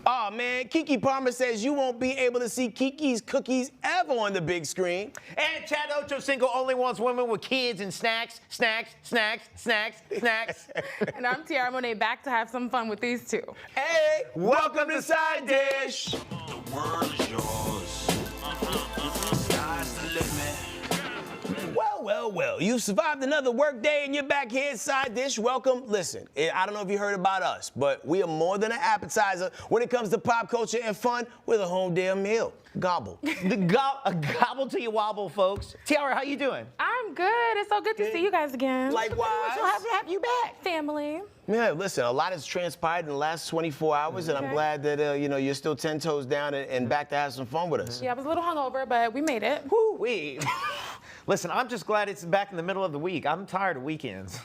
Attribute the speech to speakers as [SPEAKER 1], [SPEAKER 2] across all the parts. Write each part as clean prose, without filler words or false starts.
[SPEAKER 1] Oh man, Keke Palmer says you won't be able to see Keke's cookies ever on the big screen.
[SPEAKER 2] And Chad Ochocinco only wants women with kids and snacks.
[SPEAKER 3] And I'm Tiarra Monet, back to have some fun with these two.
[SPEAKER 1] Hey, welcome to Side Dish.
[SPEAKER 4] The world is yours. Sky's the limit.
[SPEAKER 1] Well, you've survived another work day and you're back here at Side Dish. Welcome. Listen, I don't know if you heard about us, but we are more than an appetizer when it comes to pop culture and fun. We're the home damn meal. Gobble.
[SPEAKER 2] Gobble till you wobble, folks. Tiara, how you doing?
[SPEAKER 3] I'm good. It's so good to see you guys again.
[SPEAKER 1] Likewise.
[SPEAKER 2] So happy to have you back.
[SPEAKER 3] Family.
[SPEAKER 1] Yeah, listen, a lot has transpired in the last 24 hours, and I'm glad that, you're still 10 toes down and back to have some fun with us.
[SPEAKER 3] Yeah, I was a little hungover, but we made it.
[SPEAKER 2] Woo-wee. Listen, I'm just glad it's back in the middle of the week. I'm tired of weekends.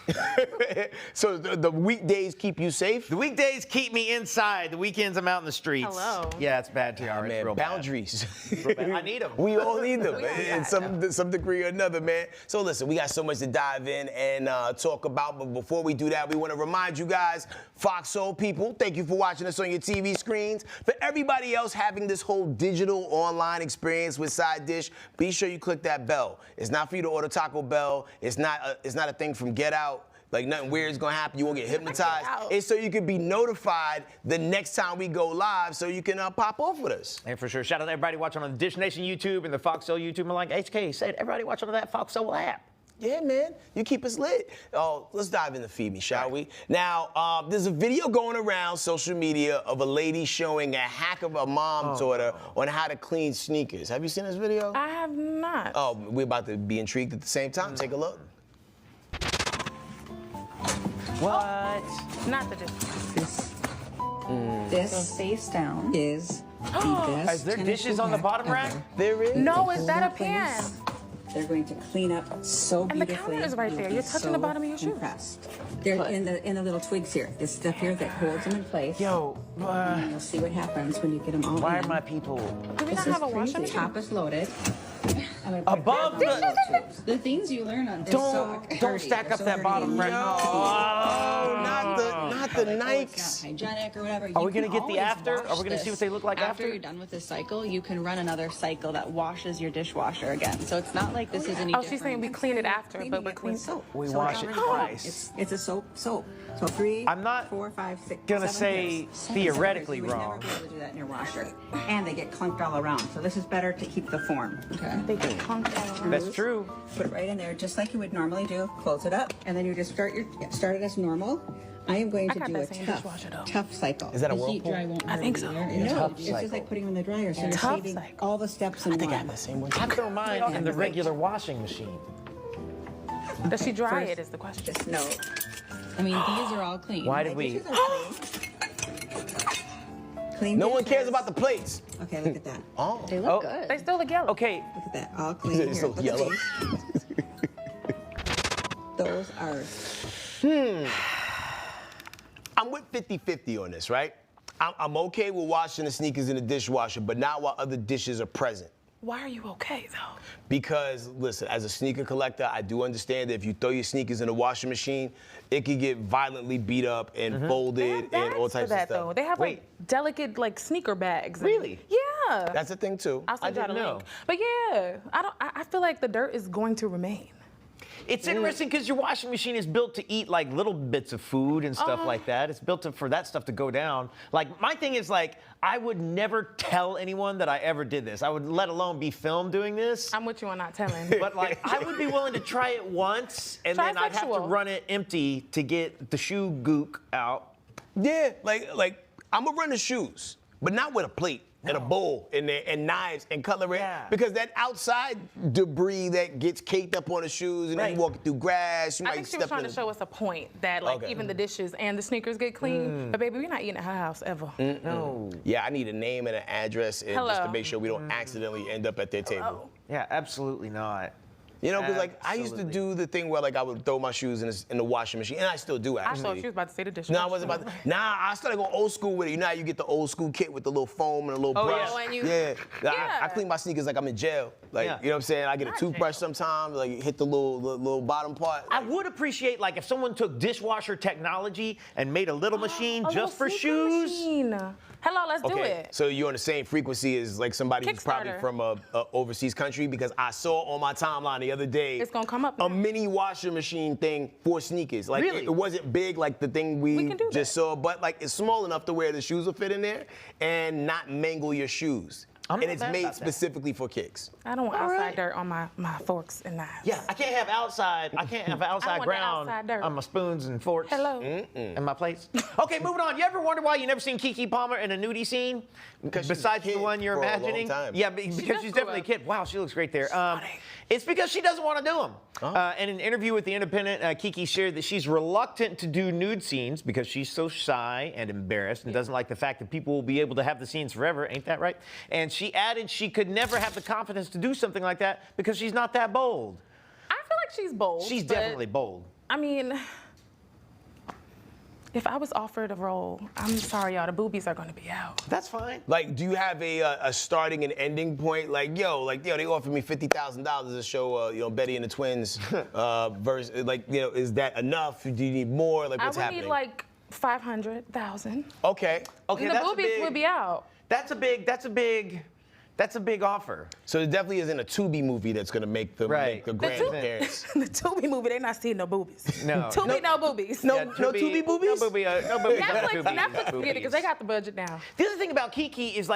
[SPEAKER 1] So the weekdays keep you safe?
[SPEAKER 2] The weekdays keep me inside. The weekends I'm out in the streets.
[SPEAKER 3] Hello.
[SPEAKER 2] Yeah, it's bad, Tiara. It's
[SPEAKER 1] Man,
[SPEAKER 2] real
[SPEAKER 1] boundaries.
[SPEAKER 2] bad. I need them.
[SPEAKER 1] We all need them in some degree or another, man. So listen, we got so much to dive in and talk about, but before we do that, we want to remind you guys, Fox Soul people, thank you for watching us on your TV screens. For everybody else having this whole digital online experience with Side Dish, be sure you click that bell. It's not for you to order Taco Bell. It's not a thing from Get Out. Like nothing weird is gonna happen. You won't get hypnotized. It's so you can be notified the next time we go live, so you can pop off with us.
[SPEAKER 2] And for sure, shout out to everybody watching on the Dish Nation YouTube and the Fox Soul YouTube. And like HK said, everybody watching on that Fox Soul app.
[SPEAKER 1] Yeah, man, you keep us lit. Oh, let's dive into Feed Me, shall we? Now, there's a video going around social media of a lady showing a hack of a mom taught her on how to clean sneakers. Have you seen this video?
[SPEAKER 3] I have not.
[SPEAKER 1] Oh, we're about to be intrigued at the same time. Take a look.
[SPEAKER 2] What?
[SPEAKER 3] Not the dish.
[SPEAKER 5] This face down is the best.
[SPEAKER 2] Is there
[SPEAKER 5] tennis
[SPEAKER 2] dishes on the
[SPEAKER 5] hack
[SPEAKER 2] bottom
[SPEAKER 5] ever.
[SPEAKER 2] rack?
[SPEAKER 1] There is.
[SPEAKER 3] No, is that a
[SPEAKER 5] Hold it,
[SPEAKER 3] pan?
[SPEAKER 5] please. They're going to clean up so
[SPEAKER 3] And the
[SPEAKER 5] beautifully.
[SPEAKER 3] counter is right there.
[SPEAKER 5] You'll
[SPEAKER 3] You're
[SPEAKER 5] be
[SPEAKER 3] touching the bottom of your shoes.
[SPEAKER 5] impressed. They're in the little twigs here. This stuff here that holds them in place.
[SPEAKER 2] Yo,
[SPEAKER 5] And you'll see what happens when you get them all
[SPEAKER 2] why
[SPEAKER 5] in.
[SPEAKER 2] are my people?
[SPEAKER 3] Do we
[SPEAKER 5] This
[SPEAKER 3] not
[SPEAKER 5] is
[SPEAKER 3] have a washing
[SPEAKER 5] crazy.
[SPEAKER 3] machine?
[SPEAKER 5] Top is loaded. I'm gonna put
[SPEAKER 2] Above
[SPEAKER 5] it
[SPEAKER 2] the-
[SPEAKER 5] the things you learn on this
[SPEAKER 2] Don't stack up that bottom rack.
[SPEAKER 1] Oh, not the
[SPEAKER 5] It's
[SPEAKER 1] Nikes.
[SPEAKER 5] not hygienic or whatever.
[SPEAKER 2] Are we gonna get the after? Are we gonna see what they look like after?
[SPEAKER 6] After you're done with this cycle, you can run another cycle that washes your dishwasher again. So it's not like this is any
[SPEAKER 3] Oh,
[SPEAKER 6] different.
[SPEAKER 3] she's saying we clean it after, but we're
[SPEAKER 5] Cleaning it
[SPEAKER 3] clean.
[SPEAKER 5] with soap.
[SPEAKER 2] We
[SPEAKER 5] So
[SPEAKER 2] wash it
[SPEAKER 5] already
[SPEAKER 2] twice.
[SPEAKER 5] It's a soap. So 3,
[SPEAKER 2] I'm not
[SPEAKER 5] 4, 5, 6,
[SPEAKER 2] gonna
[SPEAKER 5] 7
[SPEAKER 2] say
[SPEAKER 5] pairs. 7
[SPEAKER 2] theoretically
[SPEAKER 5] pairs. You would
[SPEAKER 2] wrong.
[SPEAKER 5] never be able to do that in your washer, and they get clunked all around. So this is better to keep the form. Okay.
[SPEAKER 3] They get clunked all around.
[SPEAKER 2] That's true.
[SPEAKER 5] Put it right in there, just like you would normally do. Close it up, and then you just start it as normal. I am going to
[SPEAKER 3] got
[SPEAKER 5] do
[SPEAKER 3] that
[SPEAKER 5] a
[SPEAKER 3] same dishwasher, though.
[SPEAKER 5] tough cycle.
[SPEAKER 1] Is that a
[SPEAKER 6] The heat
[SPEAKER 1] whirlpool?
[SPEAKER 6] dry won't
[SPEAKER 3] I think so.
[SPEAKER 5] No, it's just like putting them in the dryer, so you're
[SPEAKER 3] Tough
[SPEAKER 5] saving
[SPEAKER 3] cycle.
[SPEAKER 5] all the steps in
[SPEAKER 1] I think I
[SPEAKER 5] one.
[SPEAKER 1] have the same one.
[SPEAKER 2] I throw mine in the regular washing machine.
[SPEAKER 3] Does she dry
[SPEAKER 5] First-
[SPEAKER 3] it is the question.
[SPEAKER 5] Just no.
[SPEAKER 6] I mean, these are all clean.
[SPEAKER 2] Why did
[SPEAKER 5] My
[SPEAKER 2] we?
[SPEAKER 5] dishes are clean. Clean
[SPEAKER 1] No one
[SPEAKER 5] dishes.
[SPEAKER 1] cares about the plates.
[SPEAKER 5] Okay, look at that.
[SPEAKER 1] Oh.
[SPEAKER 6] They look
[SPEAKER 2] Oh.
[SPEAKER 6] good.
[SPEAKER 3] They still look yellow.
[SPEAKER 2] Okay,
[SPEAKER 5] Look at that. All clean.
[SPEAKER 1] It's
[SPEAKER 5] Here,
[SPEAKER 1] so
[SPEAKER 5] look at
[SPEAKER 1] yellow.
[SPEAKER 5] these. Those are.
[SPEAKER 1] I'm with 50-50 on this, right? I'm okay with washing the sneakers in the dishwasher, but not while other dishes are present.
[SPEAKER 3] Why are you okay, though?
[SPEAKER 1] Because, listen, as a sneaker collector, I do understand that if you throw your sneakers in the washing machine, it could get violently beat up and folded and all types
[SPEAKER 3] for that,
[SPEAKER 1] of stuff.
[SPEAKER 3] though. They have
[SPEAKER 2] Wait.
[SPEAKER 3] like delicate like sneaker bags.
[SPEAKER 2] Really?
[SPEAKER 3] Yeah.
[SPEAKER 1] That's a thing, too.
[SPEAKER 3] I'll send you
[SPEAKER 2] didn't
[SPEAKER 3] the
[SPEAKER 2] know.
[SPEAKER 3] link. But yeah, I feel like the dirt is going to remain.
[SPEAKER 2] it's interesting because your washing machine is built to eat like little bits of food and stuff like that. It's built for that stuff to go down. Like my thing is like I would never tell anyone that I ever did this. I would let alone be filmed doing this.
[SPEAKER 3] I'm with you on not telling.
[SPEAKER 2] But like I would be willing to try it once and then I'd have to
[SPEAKER 3] Trisexual.
[SPEAKER 2] run it empty to get the shoe gook out.
[SPEAKER 1] Yeah, like I'm gonna run the shoes, but not with a plate and a bowl and there and knives and color it,
[SPEAKER 2] Yeah.
[SPEAKER 1] because that outside debris that gets caked up on the shoes and then
[SPEAKER 2] Right.
[SPEAKER 1] you walking through grass, you
[SPEAKER 3] I
[SPEAKER 1] might
[SPEAKER 3] think she
[SPEAKER 1] step
[SPEAKER 3] was trying
[SPEAKER 1] in
[SPEAKER 3] to
[SPEAKER 1] the-
[SPEAKER 3] show us a point that like
[SPEAKER 1] Okay.
[SPEAKER 3] even the dishes and the sneakers get clean. But baby, we're not eating at her house ever.
[SPEAKER 2] No.
[SPEAKER 1] Yeah, I need a name and an address and just to
[SPEAKER 3] Hello.
[SPEAKER 1] make sure we don't accidentally end up at their table.
[SPEAKER 2] Yeah, absolutely not.
[SPEAKER 1] You know, because like I used to
[SPEAKER 2] Absolutely.
[SPEAKER 1] do the thing where like I would throw my shoes in the washing machine, and I still do
[SPEAKER 3] I
[SPEAKER 1] actually.
[SPEAKER 3] thought she was about to say the dishwasher.
[SPEAKER 1] No, I wasn't about to. Nah, I started going old school with it. You know how you get the old school kit with the little foam and a little
[SPEAKER 2] Oh,
[SPEAKER 1] brush?
[SPEAKER 2] yeah.
[SPEAKER 3] Oh, and you-
[SPEAKER 1] Yeah.
[SPEAKER 3] Yeah.
[SPEAKER 1] I clean my sneakers like I'm in jail. Like,
[SPEAKER 2] Yeah.
[SPEAKER 1] you know what I'm saying? I get a
[SPEAKER 3] Not
[SPEAKER 1] toothbrush
[SPEAKER 3] jail.
[SPEAKER 1] sometimes, like hit the little bottom part.
[SPEAKER 2] I would appreciate like if someone took dishwasher technology and made a little machine
[SPEAKER 3] A
[SPEAKER 2] just for
[SPEAKER 3] little sneaker
[SPEAKER 2] shoes.
[SPEAKER 3] machine. Hello, let's do it.
[SPEAKER 1] So you're on the same frequency as like somebody who's probably
[SPEAKER 3] Kickstarter.
[SPEAKER 1] from a overseas country, because I saw on my timeline the other day
[SPEAKER 3] It's gonna come up
[SPEAKER 1] a
[SPEAKER 3] now.
[SPEAKER 1] mini washer machine thing for sneakers. Like
[SPEAKER 2] Really?
[SPEAKER 1] it wasn't big like the thing we
[SPEAKER 3] can do
[SPEAKER 1] just
[SPEAKER 3] that.
[SPEAKER 1] saw, but like it's small enough to where the shoes will fit in there and not mangle your shoes.
[SPEAKER 2] I'm
[SPEAKER 1] And
[SPEAKER 2] not
[SPEAKER 1] it's
[SPEAKER 2] bad
[SPEAKER 1] made
[SPEAKER 2] about that.
[SPEAKER 1] specifically for kicks.
[SPEAKER 3] I don't want
[SPEAKER 2] All
[SPEAKER 3] outside
[SPEAKER 2] right.
[SPEAKER 3] dirt on my forks and knives.
[SPEAKER 2] Yeah, I can't have outside. I can't have outside
[SPEAKER 3] want the
[SPEAKER 2] ground
[SPEAKER 3] outside dirt.
[SPEAKER 2] on my spoons and forks.
[SPEAKER 3] Hello.
[SPEAKER 2] And my plates. Okay, moving on. You ever wonder why you never seen Keke Palmer in a nudie scene?
[SPEAKER 1] Because she's
[SPEAKER 2] Besides
[SPEAKER 1] a kid
[SPEAKER 2] the one you're
[SPEAKER 1] for a long
[SPEAKER 2] imagining?
[SPEAKER 1] time.
[SPEAKER 2] Yeah, because
[SPEAKER 3] does
[SPEAKER 2] she's
[SPEAKER 3] grow
[SPEAKER 2] definitely a
[SPEAKER 3] up.
[SPEAKER 2] kid. Wow, she looks great there. It's because she doesn't want to do them. In an interview with The Independent, Keke shared that she's reluctant to do nude scenes because she's so shy and embarrassed and doesn't like the fact that people will be able to have the scenes forever. Ain't that right? And she added she could never have the confidence to do something like that because she's not that bold.
[SPEAKER 3] I feel like she's bold.
[SPEAKER 2] She's
[SPEAKER 3] but,
[SPEAKER 2] definitely bold.
[SPEAKER 3] I mean, if I was offered a role, I'm sorry, y'all, the boobies are gonna be out.
[SPEAKER 2] That's fine.
[SPEAKER 1] Like, do you have a starting and ending point? Like, yo, they offered me $50,000 to show, Betty and the Twins verse. Like, is that enough? Do you need more? Like, what's
[SPEAKER 3] I would
[SPEAKER 1] happening?
[SPEAKER 3] need like 500,000.
[SPEAKER 1] Okay.
[SPEAKER 2] Okay,
[SPEAKER 3] And the
[SPEAKER 2] that's
[SPEAKER 3] boobies would be out.
[SPEAKER 2] That's a big offer.
[SPEAKER 1] So there definitely isn't a Tubi movie that's gonna make the
[SPEAKER 2] Right.
[SPEAKER 1] grand
[SPEAKER 3] Tubi-
[SPEAKER 1] appearance.
[SPEAKER 3] The Tubi movie, they not seeing no boobies.
[SPEAKER 2] No.
[SPEAKER 3] Tubi, no boobies.
[SPEAKER 1] No Tubi boobies?
[SPEAKER 2] No boobies. No boobies.
[SPEAKER 3] Netflix get it because they got the budget now.
[SPEAKER 2] The other thing about Keke is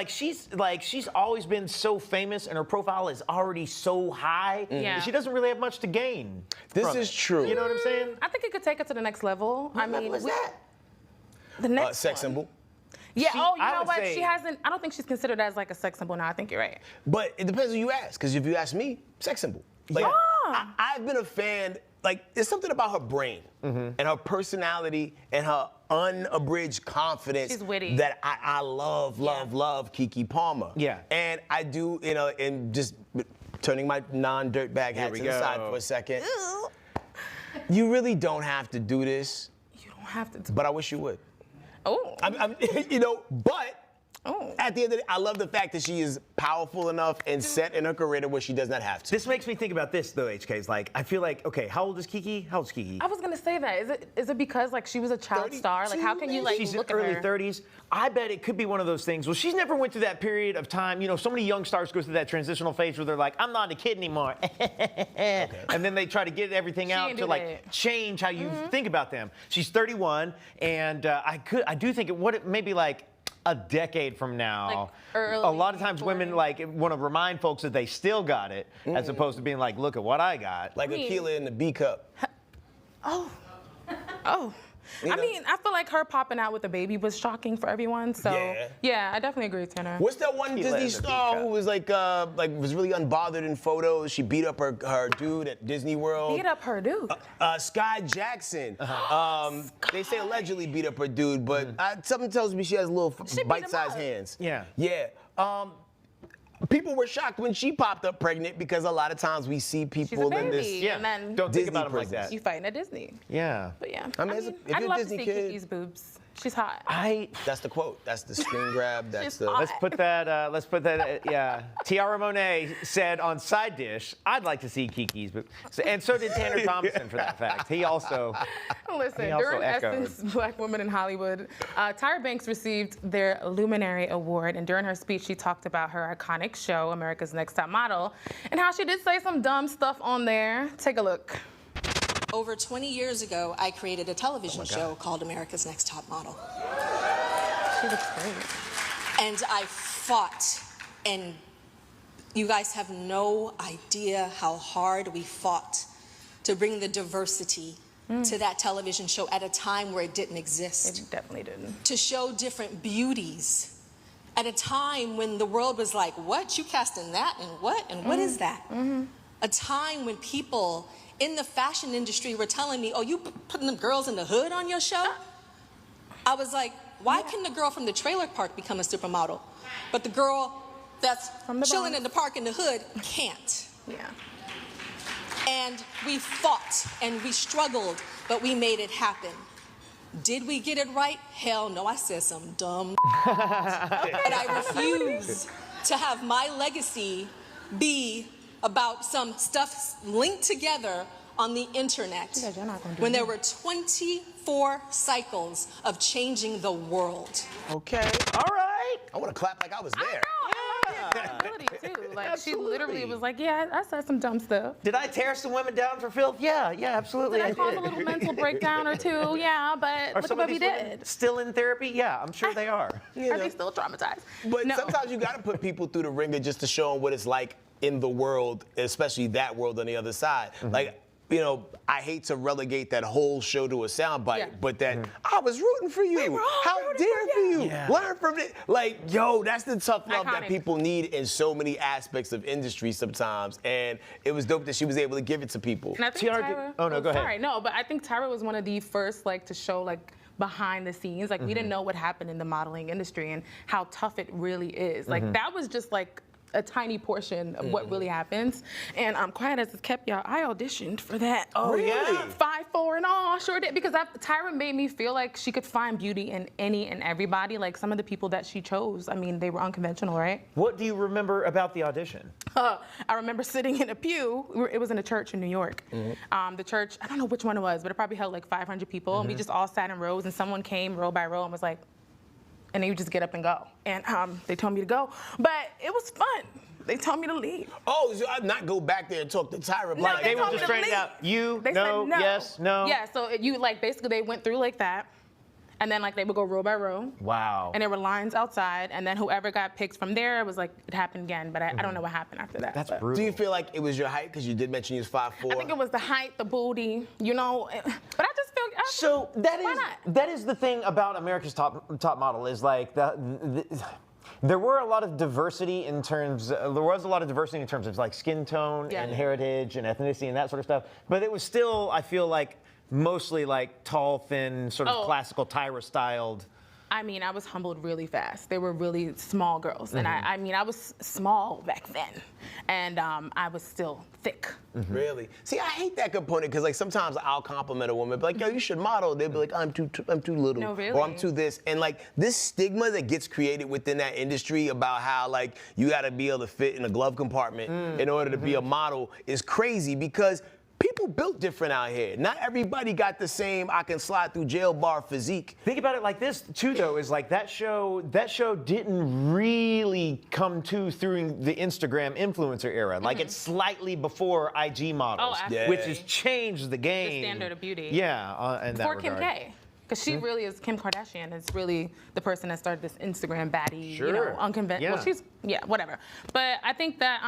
[SPEAKER 2] she's always been so famous and her profile is already so high.
[SPEAKER 3] Yeah.
[SPEAKER 2] That she doesn't really have much to gain.
[SPEAKER 1] This
[SPEAKER 2] from
[SPEAKER 1] is
[SPEAKER 2] it.
[SPEAKER 1] true.
[SPEAKER 2] You know what I'm saying?
[SPEAKER 3] I think it could take it to the next level. I mean,
[SPEAKER 2] What's that?
[SPEAKER 3] the next
[SPEAKER 1] Sex
[SPEAKER 3] one.
[SPEAKER 1] symbol.
[SPEAKER 3] Yeah.
[SPEAKER 2] She-
[SPEAKER 3] Oh, you
[SPEAKER 2] I
[SPEAKER 3] know
[SPEAKER 2] would
[SPEAKER 3] what?
[SPEAKER 2] say-
[SPEAKER 3] She hasn't. I don't think she's considered as like a sex symbol now. I think you're right.
[SPEAKER 1] But it depends who you ask, because if you ask me, sex symbol. Like,
[SPEAKER 3] Yeah.
[SPEAKER 1] I've been a fan. Like, there's something about her brain and her personality and her unabridged confidence.
[SPEAKER 3] She's witty.
[SPEAKER 1] That I love Keke Palmer.
[SPEAKER 2] Yeah.
[SPEAKER 1] And I do, and just turning my non-dirtbag hat
[SPEAKER 2] we
[SPEAKER 1] to the side
[SPEAKER 2] go.
[SPEAKER 1] for a second. You really don't have to do this,
[SPEAKER 3] You don't have to.
[SPEAKER 1] but I wish you would.
[SPEAKER 3] Oh.
[SPEAKER 1] But
[SPEAKER 3] Oh.
[SPEAKER 1] at the end of the day, I love the fact that she is powerful enough and set in her career to where she does not have to.
[SPEAKER 2] This makes me think about this though, HK. It's like I feel like, okay, how old is Keke? How old is Keke?
[SPEAKER 3] I was gonna say that. Is it because like she was a child star? Like how can you like
[SPEAKER 2] She's in
[SPEAKER 3] look at
[SPEAKER 2] early
[SPEAKER 3] her?
[SPEAKER 2] 30s. I bet it could be one of those things. Well, she's never went through that period of time. So many young stars go through that transitional phase where they're like, I'm not a kid anymore. And then they try to get everything out
[SPEAKER 3] ain't
[SPEAKER 2] to
[SPEAKER 3] do
[SPEAKER 2] like
[SPEAKER 3] that.
[SPEAKER 2] change how you think about them. She's 31, and I do think maybe like a decade from now,
[SPEAKER 3] Like early
[SPEAKER 2] a lot of times
[SPEAKER 3] 40s.
[SPEAKER 2] women like want to remind folks that they still got it, as opposed to being like, look at what I got.
[SPEAKER 1] Like
[SPEAKER 3] mean-
[SPEAKER 1] Aquila in the B cup.
[SPEAKER 3] Oh.
[SPEAKER 1] You
[SPEAKER 3] I
[SPEAKER 1] know?
[SPEAKER 3] mean, I feel like her popping out with a baby was shocking for everyone. So
[SPEAKER 1] Yeah.
[SPEAKER 3] I definitely agree with Tanner.
[SPEAKER 1] What's that one
[SPEAKER 2] Aquila
[SPEAKER 1] Disney
[SPEAKER 2] in the
[SPEAKER 1] star
[SPEAKER 2] B cup.
[SPEAKER 1] who was like was really unbothered in photos? She beat up her dude at Disney World.
[SPEAKER 3] Beat up her dude.
[SPEAKER 1] Sky Jackson. They say allegedly beat up her dude, but
[SPEAKER 2] Mm-hmm.
[SPEAKER 1] something tells me she has little
[SPEAKER 3] She beat him
[SPEAKER 1] bite-sized
[SPEAKER 3] up.
[SPEAKER 1] hands.
[SPEAKER 2] Yeah.
[SPEAKER 1] Yeah. People were shocked when she popped up pregnant because a lot of times we see
[SPEAKER 3] She's a
[SPEAKER 1] people
[SPEAKER 3] baby.
[SPEAKER 1] in this.
[SPEAKER 2] Yeah.
[SPEAKER 3] And then
[SPEAKER 2] Don't think
[SPEAKER 1] Disney
[SPEAKER 2] about them like
[SPEAKER 1] prisons.
[SPEAKER 2] that.
[SPEAKER 3] you fighting at Disney.
[SPEAKER 2] Yeah.
[SPEAKER 3] But yeah.
[SPEAKER 1] I mean, if you're
[SPEAKER 3] I'd
[SPEAKER 1] a
[SPEAKER 3] love
[SPEAKER 1] Disney
[SPEAKER 3] to see
[SPEAKER 1] kid-
[SPEAKER 3] Keke's boobs. She's hot.
[SPEAKER 1] That's the quote. That's the screen grab. That's
[SPEAKER 3] She's
[SPEAKER 1] the.
[SPEAKER 3] hot.
[SPEAKER 2] Let's put that, yeah. Tiarra Monet said on Side Dish, I'd like to see Keke's boobs. And so did Tanner Thomason, for that fact. He also,
[SPEAKER 3] Listen,
[SPEAKER 2] He also
[SPEAKER 3] during
[SPEAKER 2] echoed.
[SPEAKER 3] Essence Black Women in Hollywood, Tyra Banks received their Luminary Award, and during her speech, she talked about her iconic show, America's Next Top Model, and how she did say some dumb stuff on there. Take a look.
[SPEAKER 7] Over 20 years ago, I created a television show called America's Next Top Model.
[SPEAKER 3] She looks great.
[SPEAKER 7] And I fought, and you guys have no idea how hard we fought to bring the diversity to that television show at a time where it didn't exist.
[SPEAKER 3] It definitely didn't.
[SPEAKER 7] To show different beauties at a time when the world was like, what? You casting that and what? And what is that? A time when people in the fashion industry were telling me, oh, you putting them girls in the hood on your show? I was like, why can the girl from the trailer park become a supermodel, but the girl that's
[SPEAKER 3] From the
[SPEAKER 7] chilling
[SPEAKER 3] Bronx.
[SPEAKER 7] in the park in the hood can't?
[SPEAKER 3] Yeah.
[SPEAKER 7] And we fought and we struggled, but we made it happen. Did we get it right? Hell no, I said some dumb. And I refuse to have my legacy be about some stuff linked together on the internet
[SPEAKER 3] Yeah, you're not gonna do
[SPEAKER 7] when there
[SPEAKER 3] that.
[SPEAKER 7] were 24 cycles of changing the world.
[SPEAKER 1] Okay.
[SPEAKER 2] all right.
[SPEAKER 1] I want to clap like I was there.
[SPEAKER 3] I love the accountability too. Like she literally was like, yeah, I said some dumb stuff.
[SPEAKER 2] Did I tear some women down for filth? Yeah, absolutely.
[SPEAKER 3] Did I cause a little mental breakdown or two? Yeah, but
[SPEAKER 2] Are
[SPEAKER 3] look
[SPEAKER 2] some
[SPEAKER 3] at
[SPEAKER 2] of
[SPEAKER 3] what we
[SPEAKER 2] these women
[SPEAKER 3] did.
[SPEAKER 2] still in therapy? Yeah, I'm sure they are.
[SPEAKER 3] Are they still traumatized?
[SPEAKER 1] But
[SPEAKER 3] No.
[SPEAKER 1] sometimes you got to put people through the ringer just to show them what it's like in the world, especially that world on the other side. Like, you know, I hate to relegate that whole show to a soundbite,
[SPEAKER 3] Yeah.
[SPEAKER 1] but that I was rooting for you.
[SPEAKER 3] were all
[SPEAKER 1] How
[SPEAKER 3] rooting
[SPEAKER 1] dare
[SPEAKER 3] for you.
[SPEAKER 1] you?
[SPEAKER 2] Yeah.
[SPEAKER 1] Learn from it. Like, yo, that's the tough love that
[SPEAKER 3] Iconic.
[SPEAKER 1] people need in so many aspects of industry sometimes. And it was dope that she was able to give it to people.
[SPEAKER 3] And I think
[SPEAKER 2] Tiarra did-
[SPEAKER 3] Tyra,
[SPEAKER 2] oh, no, go ahead.
[SPEAKER 3] Sorry, no, but I think Tyra was one of the first like to show like behind the scenes. Like we didn't know what happened in the modeling industry and how tough it really is. Like that was just like a tiny portion of what really happens. And I'm quiet as it's kept, y'all. I auditioned for that.
[SPEAKER 2] Oh, yeah?
[SPEAKER 3] 5'4" and all, sure did. Because Tyra made me feel like she could find beauty in any and everybody. Like some of the people that she chose, I mean, they were unconventional, right?
[SPEAKER 2] What do you remember about the audition?
[SPEAKER 3] I remember sitting in a pew. It was in a church in New York. The church, I don't know which one it was, but it probably held like 500 people. And we just all sat in rows, and someone came row by row and was like, and then you just get up and go. And they told me to go, but it was fun. They told me to leave.
[SPEAKER 1] Oh, so I'd not go back there and talk to Tyra.
[SPEAKER 3] No,
[SPEAKER 1] like,
[SPEAKER 2] They were
[SPEAKER 3] told me
[SPEAKER 2] just
[SPEAKER 3] to
[SPEAKER 2] straight
[SPEAKER 3] leave.
[SPEAKER 2] out. You,
[SPEAKER 3] They
[SPEAKER 2] no,
[SPEAKER 3] said no.
[SPEAKER 2] yes, no.
[SPEAKER 3] Yeah, so you like basically they went through like that, and then like they would go row by row.
[SPEAKER 2] Wow.
[SPEAKER 3] And there were lines outside, and then whoever got picked from there, it was like it happened again, but I don't know what happened after that.
[SPEAKER 2] That's
[SPEAKER 3] but.
[SPEAKER 2] brutal.
[SPEAKER 1] do you feel like it was your height? Because you did mention you was 5'4".
[SPEAKER 3] I think it was the height, the booty, you know. But I just feel.
[SPEAKER 2] So that
[SPEAKER 3] why
[SPEAKER 2] is
[SPEAKER 3] not?
[SPEAKER 2] that is the thing about America's top model is like there were a lot of diversity in terms. There was a lot of diversity in terms of like skin tone
[SPEAKER 3] Yeah.
[SPEAKER 2] and heritage and ethnicity and that sort of stuff. But it was still, I feel like, mostly like tall, thin, sort of
[SPEAKER 3] Oh.
[SPEAKER 2] classical Tyra styled.
[SPEAKER 3] I mean, I was humbled really fast. They were really small girls, and I mean, I was small back then, and I was still thick.
[SPEAKER 1] Really? See, I hate that component because like sometimes I'll compliment a woman, be like, yo, you should model. They'll be like, I'm too little,
[SPEAKER 3] No, really?
[SPEAKER 1] or I'm too this, and like this stigma that gets created within that industry about how like you got to be able to fit in a glove compartment in order to be a model is crazy because people built different out here. Not everybody got the same I can slide through jail bar physique.
[SPEAKER 2] Think about it like this too, though, is like that show didn't really come to through the Instagram influencer era. Like it's slightly before IG models,
[SPEAKER 3] Oh, absolutely.
[SPEAKER 2] which has changed the game.
[SPEAKER 3] The standard of beauty.
[SPEAKER 2] Yeah, in that
[SPEAKER 3] Before Kim
[SPEAKER 2] regard.
[SPEAKER 3] K. Because she really is, Kim Kardashian is really the person that started this Instagram baddie, you
[SPEAKER 2] Sure.
[SPEAKER 3] know, unconventional.
[SPEAKER 2] Yeah.
[SPEAKER 3] Well, whatever. But I think that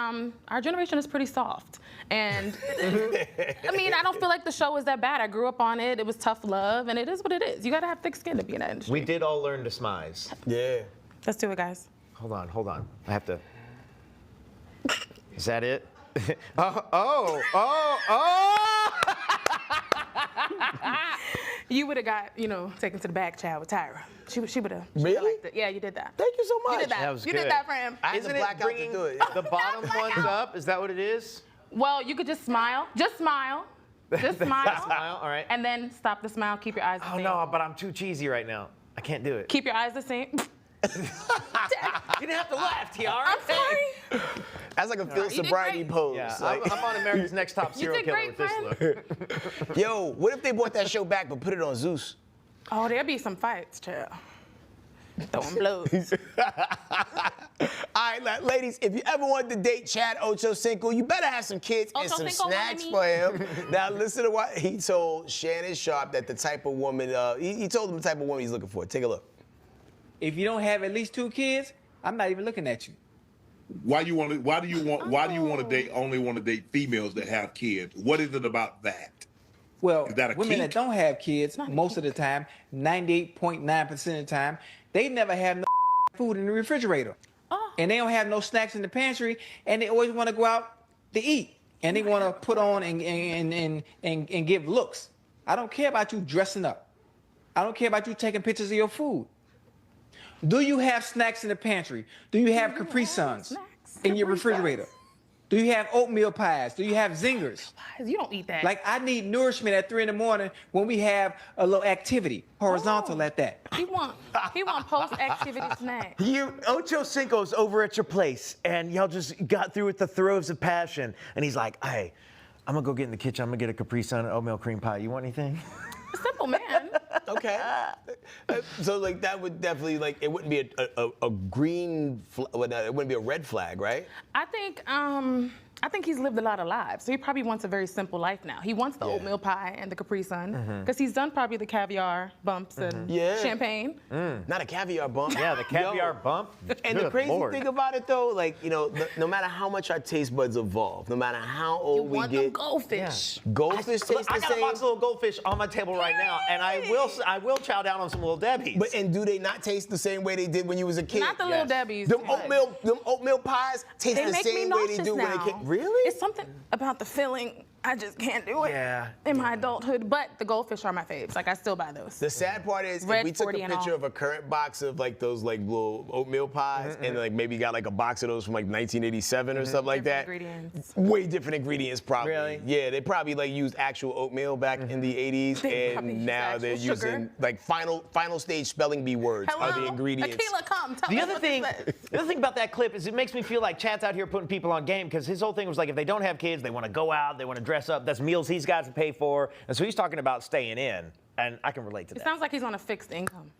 [SPEAKER 3] our generation is pretty soft. And I mean, I don't feel like the show was that bad. I grew up on it. It was tough love, and it is what it is. You gotta have thick skin to be in that industry.
[SPEAKER 2] We did all learn to smize.
[SPEAKER 1] Yeah.
[SPEAKER 3] Let's do it, guys.
[SPEAKER 2] Hold on. I have to. Is that it? oh!
[SPEAKER 3] You would have got, you know, taken to the back chat with Tyra. She would have.
[SPEAKER 1] Really?
[SPEAKER 3] Liked it. Yeah, you did that.
[SPEAKER 1] Thank you so much.
[SPEAKER 3] You did that.
[SPEAKER 2] That was
[SPEAKER 3] you
[SPEAKER 2] good.
[SPEAKER 3] did that for him.
[SPEAKER 1] I had
[SPEAKER 2] Isn't
[SPEAKER 1] to
[SPEAKER 2] it
[SPEAKER 1] black out to
[SPEAKER 2] bringing
[SPEAKER 1] do it.
[SPEAKER 2] the bottom
[SPEAKER 3] black
[SPEAKER 2] ones
[SPEAKER 3] out.
[SPEAKER 2] up? Is that what it is?
[SPEAKER 3] Well, you could just smile. Just smile. Just smile.
[SPEAKER 2] Smile, all right.
[SPEAKER 3] And then stop the smile. Keep your eyes the
[SPEAKER 2] Oh
[SPEAKER 3] same.
[SPEAKER 2] no, but I'm too cheesy right now. I can't do it.
[SPEAKER 3] Keep your eyes the same.
[SPEAKER 2] You didn't have to laugh, Tiarra.
[SPEAKER 3] I'm sorry.
[SPEAKER 1] That's like a field
[SPEAKER 3] You did
[SPEAKER 1] sobriety
[SPEAKER 3] great.
[SPEAKER 1] pose.
[SPEAKER 2] Yeah,
[SPEAKER 1] like-
[SPEAKER 2] I'm on America's Next Top Serial
[SPEAKER 3] did
[SPEAKER 2] Killer
[SPEAKER 3] great,
[SPEAKER 2] with this look.
[SPEAKER 1] Yo, what if they brought that show back but put it on Zeus?
[SPEAKER 3] Oh, there'll be some fights, child. Throwing blows.
[SPEAKER 1] All right, ladies, if you ever wanted to date Chad Ochocinco, you better have some kids and some
[SPEAKER 3] Ochocinco
[SPEAKER 1] snacks
[SPEAKER 3] wanted
[SPEAKER 1] for him. Now, listen to what he told Shannon Sharp that the type of woman, he told him the type of woman he's looking for. Take a look.
[SPEAKER 8] If you don't have at least 2 kids, I'm not even looking at you.
[SPEAKER 9] Why do you want to date only want to date females that have kids? What is it about that?
[SPEAKER 8] Well,
[SPEAKER 9] Is that a
[SPEAKER 8] women
[SPEAKER 9] kink?
[SPEAKER 8] that don't have kids, most of the time, 98.9% of the time, they never have no food in the refrigerator. And they don't have no snacks in the pantry, and they always want to go out to eat. And they want to put on and give looks. I don't care about you dressing up. I don't care about you taking pictures of your food. Do you have snacks in the pantry? Do you have Capri Suns in your refrigerator? Do you have oatmeal pies? Do you have zingers?
[SPEAKER 3] You don't eat that.
[SPEAKER 8] Like, I need nourishment at 3 in the morning when we have a little activity, horizontal at that.
[SPEAKER 3] He want post-activity snack.
[SPEAKER 2] Ocho Cinco's over at your place, and y'all just got through with the throes of passion. And he's like, hey, I'm gonna go get in the kitchen. I'm gonna get a Capri Sun and oatmeal cream pie. You want anything?
[SPEAKER 3] Simple, man.
[SPEAKER 1] Okay. So like that would definitely like it wouldn't be a green, it wouldn't be a red flag, right?
[SPEAKER 3] I think he's lived a lot of lives. So he probably wants a very simple life now. He wants the oatmeal pie and the Capri Sun because he's done probably the caviar bumps and champagne.
[SPEAKER 1] Not a caviar bump.
[SPEAKER 2] Yeah, the caviar bump.
[SPEAKER 1] And the
[SPEAKER 2] Good
[SPEAKER 1] crazy
[SPEAKER 2] Lord.
[SPEAKER 1] thing about it though, like, you know, no matter how much our taste buds evolve, no matter how old we
[SPEAKER 3] Want
[SPEAKER 1] get,
[SPEAKER 3] them goldfish.
[SPEAKER 1] goldfish taste
[SPEAKER 2] I
[SPEAKER 1] the
[SPEAKER 2] got a
[SPEAKER 1] same.
[SPEAKER 2] box of little goldfish on my table right now, and I will chow down on some Little Debbie's.
[SPEAKER 1] And do they not taste the same way they did when you was a kid?
[SPEAKER 3] Not the Little Debbie's.
[SPEAKER 1] Them
[SPEAKER 3] but
[SPEAKER 1] oatmeal pies taste
[SPEAKER 3] they
[SPEAKER 1] the
[SPEAKER 3] make me
[SPEAKER 1] same way they
[SPEAKER 3] nauseous
[SPEAKER 1] do when
[SPEAKER 3] now.
[SPEAKER 1] they came. Really?
[SPEAKER 3] It's something about the filling. I just can't do it
[SPEAKER 2] Yeah.
[SPEAKER 3] in my adulthood. But the goldfish are my faves. Like I still buy those.
[SPEAKER 1] The sad part is,
[SPEAKER 3] Red
[SPEAKER 1] if we took a
[SPEAKER 3] 40 and
[SPEAKER 1] picture
[SPEAKER 3] all.
[SPEAKER 1] of a current box of like those like little oatmeal pies, and like maybe got like a box of those from like 1987 or something like that.
[SPEAKER 3] Different ingredients.
[SPEAKER 1] Way different ingredients, probably.
[SPEAKER 2] Really?
[SPEAKER 1] Yeah, they probably like used actual oatmeal back in the 80s,
[SPEAKER 3] They probably
[SPEAKER 1] and
[SPEAKER 3] used
[SPEAKER 1] now they're
[SPEAKER 3] actual sugar.
[SPEAKER 1] using like final stage spelling bee words are the
[SPEAKER 3] Hello?
[SPEAKER 1] ingredients.
[SPEAKER 3] Akila, come. Tell
[SPEAKER 2] The
[SPEAKER 3] us
[SPEAKER 2] other
[SPEAKER 3] what
[SPEAKER 2] thing,
[SPEAKER 3] this is.
[SPEAKER 2] the other thing about that clip is it makes me feel like Chad's out here putting people on game because his whole thing was like if they don't have kids, they want to go out, they want to dress up. That's meals he's got to pay for, and so he's talking about staying in, and I can relate to
[SPEAKER 3] It
[SPEAKER 2] that.
[SPEAKER 3] sounds like he's on a fixed income.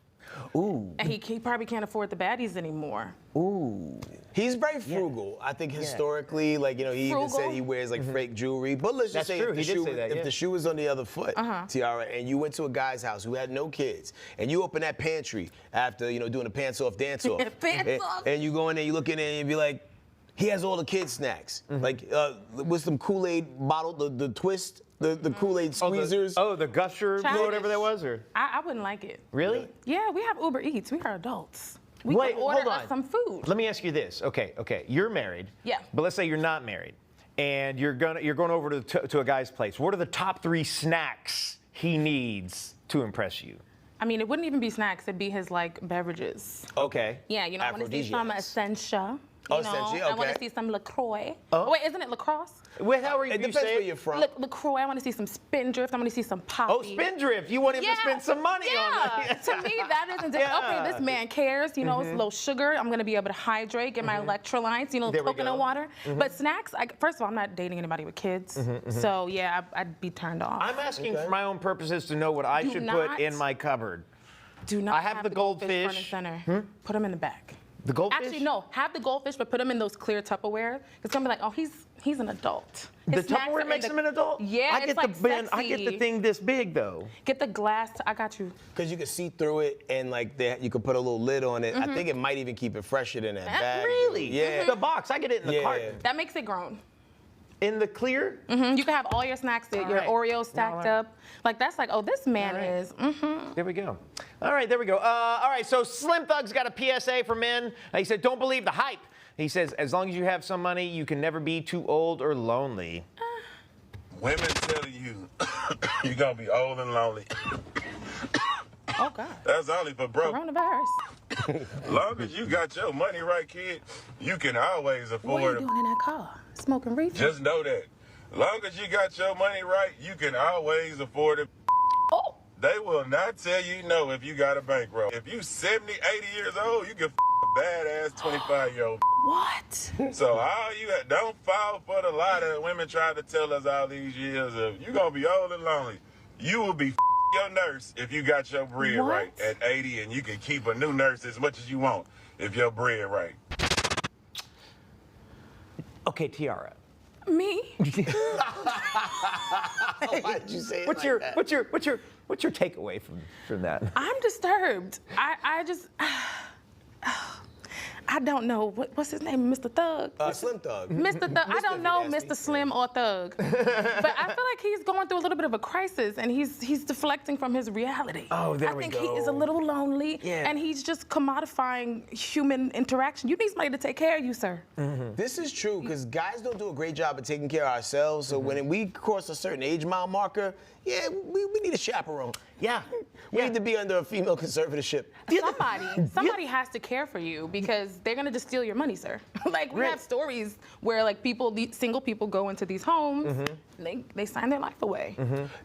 [SPEAKER 2] Ooh.
[SPEAKER 3] And he probably can't afford the baddies anymore.
[SPEAKER 2] Ooh.
[SPEAKER 1] He's very frugal. I think historically, like, you know, he even said
[SPEAKER 3] Frugal?
[SPEAKER 1] he wears like fake jewelry. But let's just
[SPEAKER 2] That's
[SPEAKER 1] say
[SPEAKER 2] true.
[SPEAKER 1] if the
[SPEAKER 2] He did
[SPEAKER 1] shoe
[SPEAKER 2] say that,
[SPEAKER 1] if
[SPEAKER 2] yeah.
[SPEAKER 1] the shoe was on the other foot, Tiara, and you went to a guy's house who had no kids, and you open that pantry after, you know, doing a pants off dance off.
[SPEAKER 3] Pants off.
[SPEAKER 1] And you go in there, you look in there and you be like, he has all the kids snacks. Like with some Kool-Aid bottle, the twist, the Kool-Aid squeezers.
[SPEAKER 2] The gusher,
[SPEAKER 3] Childish.
[SPEAKER 2] whatever that was, or
[SPEAKER 3] I wouldn't like it.
[SPEAKER 2] really?
[SPEAKER 3] Yeah, we have Uber Eats. We are adults. We
[SPEAKER 2] Wait,
[SPEAKER 3] can order
[SPEAKER 2] hold
[SPEAKER 3] us
[SPEAKER 2] on.
[SPEAKER 3] some food.
[SPEAKER 2] Let me ask you this. Okay. You're married.
[SPEAKER 3] Yeah.
[SPEAKER 2] But let's say you're not married, and you're going over to a guy's place. What are the top 3 snacks he needs to impress you?
[SPEAKER 3] I mean, it wouldn't even be snacks. It'd be his like beverages.
[SPEAKER 2] Okay.
[SPEAKER 3] Yeah, you know, I want to see some
[SPEAKER 1] Aphrodisiacs.
[SPEAKER 3] Essentia.
[SPEAKER 1] Oh,
[SPEAKER 3] You know,
[SPEAKER 1] Essentia,
[SPEAKER 3] I want
[SPEAKER 1] okay.
[SPEAKER 3] to see some LaCroix.
[SPEAKER 2] Oh.
[SPEAKER 3] Wait, isn't it lacrosse?
[SPEAKER 2] Well, how are you?
[SPEAKER 1] It
[SPEAKER 2] you
[SPEAKER 1] depends
[SPEAKER 2] say
[SPEAKER 1] where you're from.
[SPEAKER 3] LaCroix. I want to see some Spindrift. I want to see some Poppy.
[SPEAKER 2] Oh, Spindrift. You want him to spend some money on that.
[SPEAKER 3] To me, that isn't different.
[SPEAKER 2] Yeah.
[SPEAKER 3] Okay, this man cares. You know, it's low sugar. I'm going to be able to hydrate, get my electrolytes, you know,
[SPEAKER 2] There we
[SPEAKER 3] coconut
[SPEAKER 2] go.
[SPEAKER 3] water. But snacks, first of all, I'm not dating anybody with kids. So, yeah, I'd be turned off.
[SPEAKER 2] I'm asking for my own purposes to know what I
[SPEAKER 3] Do
[SPEAKER 2] should
[SPEAKER 3] not-
[SPEAKER 2] put in my cupboard.
[SPEAKER 3] Do not
[SPEAKER 2] I have the goldfish.
[SPEAKER 3] front and center. Put them in the back.
[SPEAKER 2] The goldfish?
[SPEAKER 3] Actually, no. Have the goldfish, but put them in those clear Tupperware. It's gonna be like, oh, he's an adult.
[SPEAKER 2] The
[SPEAKER 3] His snacks are
[SPEAKER 2] Tupperware
[SPEAKER 3] in
[SPEAKER 2] makes
[SPEAKER 3] the-
[SPEAKER 2] him an adult?
[SPEAKER 3] Yeah,
[SPEAKER 2] I
[SPEAKER 3] it's
[SPEAKER 2] get
[SPEAKER 3] like
[SPEAKER 2] the bin. I get the
[SPEAKER 3] sexy.
[SPEAKER 2] thing this big though.
[SPEAKER 3] Get the glass. I got you.
[SPEAKER 1] Because you can see through it and like you could put a little lid on it. I think it might even keep it fresher than that bag.
[SPEAKER 2] Really?
[SPEAKER 1] Yeah.
[SPEAKER 2] The box. I get it in the
[SPEAKER 1] Yeah.
[SPEAKER 2] carton.
[SPEAKER 3] That makes it grown.
[SPEAKER 2] In the clear?
[SPEAKER 3] You can have all your snacks, your
[SPEAKER 2] right.
[SPEAKER 3] Oreos stacked
[SPEAKER 2] All right.
[SPEAKER 3] up. Like that's like, oh, this man
[SPEAKER 2] All right.
[SPEAKER 3] is.
[SPEAKER 2] There we go. All right, there we go. All right, so Slim Thug's got a PSA for men. He said, don't believe the hype. He says, as long as you have some money, you can never be too old or lonely.
[SPEAKER 10] Women telling you you're gonna be old and lonely.
[SPEAKER 3] Oh God.
[SPEAKER 10] That's only for broke.
[SPEAKER 3] Coronavirus.
[SPEAKER 10] Long as you got your money right, kid, you can always
[SPEAKER 3] What are you
[SPEAKER 10] afford it.
[SPEAKER 3] doing in that car? Smoking reefer?
[SPEAKER 10] Just know that. Long as you got your money right, you can always afford it.
[SPEAKER 3] Oh.
[SPEAKER 10] They will not tell you no if you got a bankroll. If you 70, 80 years old, you can a badass 25-year-old.
[SPEAKER 3] What?
[SPEAKER 10] So all you don't fall for the lie that women tried to tell us all these years of you're gonna be old and lonely. You will be your nurse if you got your bread
[SPEAKER 3] What?
[SPEAKER 10] right at 80, and you can keep a new nurse as much as you want if your bread right.
[SPEAKER 2] Okay, Tiara.
[SPEAKER 3] Me?
[SPEAKER 1] Why did you say it
[SPEAKER 2] What's
[SPEAKER 1] like
[SPEAKER 2] your
[SPEAKER 1] that?
[SPEAKER 2] what's your takeaway from that?
[SPEAKER 3] I'm disturbed. I just. I don't know. What's his name? Mr. Thug?
[SPEAKER 1] Slim Thug.
[SPEAKER 3] Mr. Thug. I don't know
[SPEAKER 1] Nasty.
[SPEAKER 3] Mr. Slim or Thug. But I feel like he's going through a little bit of a crisis and he's deflecting from his reality.
[SPEAKER 2] Oh, there
[SPEAKER 3] I
[SPEAKER 2] we
[SPEAKER 3] think
[SPEAKER 2] go.
[SPEAKER 3] he is a little lonely
[SPEAKER 2] Yeah.
[SPEAKER 3] and he's just commodifying human interaction. You need somebody to take care of you, sir.
[SPEAKER 1] This is true because guys don't do a great job of taking care of ourselves. So when we cross a certain age mile marker, yeah, we need a chaperone.
[SPEAKER 2] Yeah.
[SPEAKER 1] We need to be under a female conservatorship.
[SPEAKER 3] Somebody has to care for you because they're gonna just steal your money, sir. Like we
[SPEAKER 2] Right.
[SPEAKER 3] have stories where like single people go into these homes, and they sign their life away.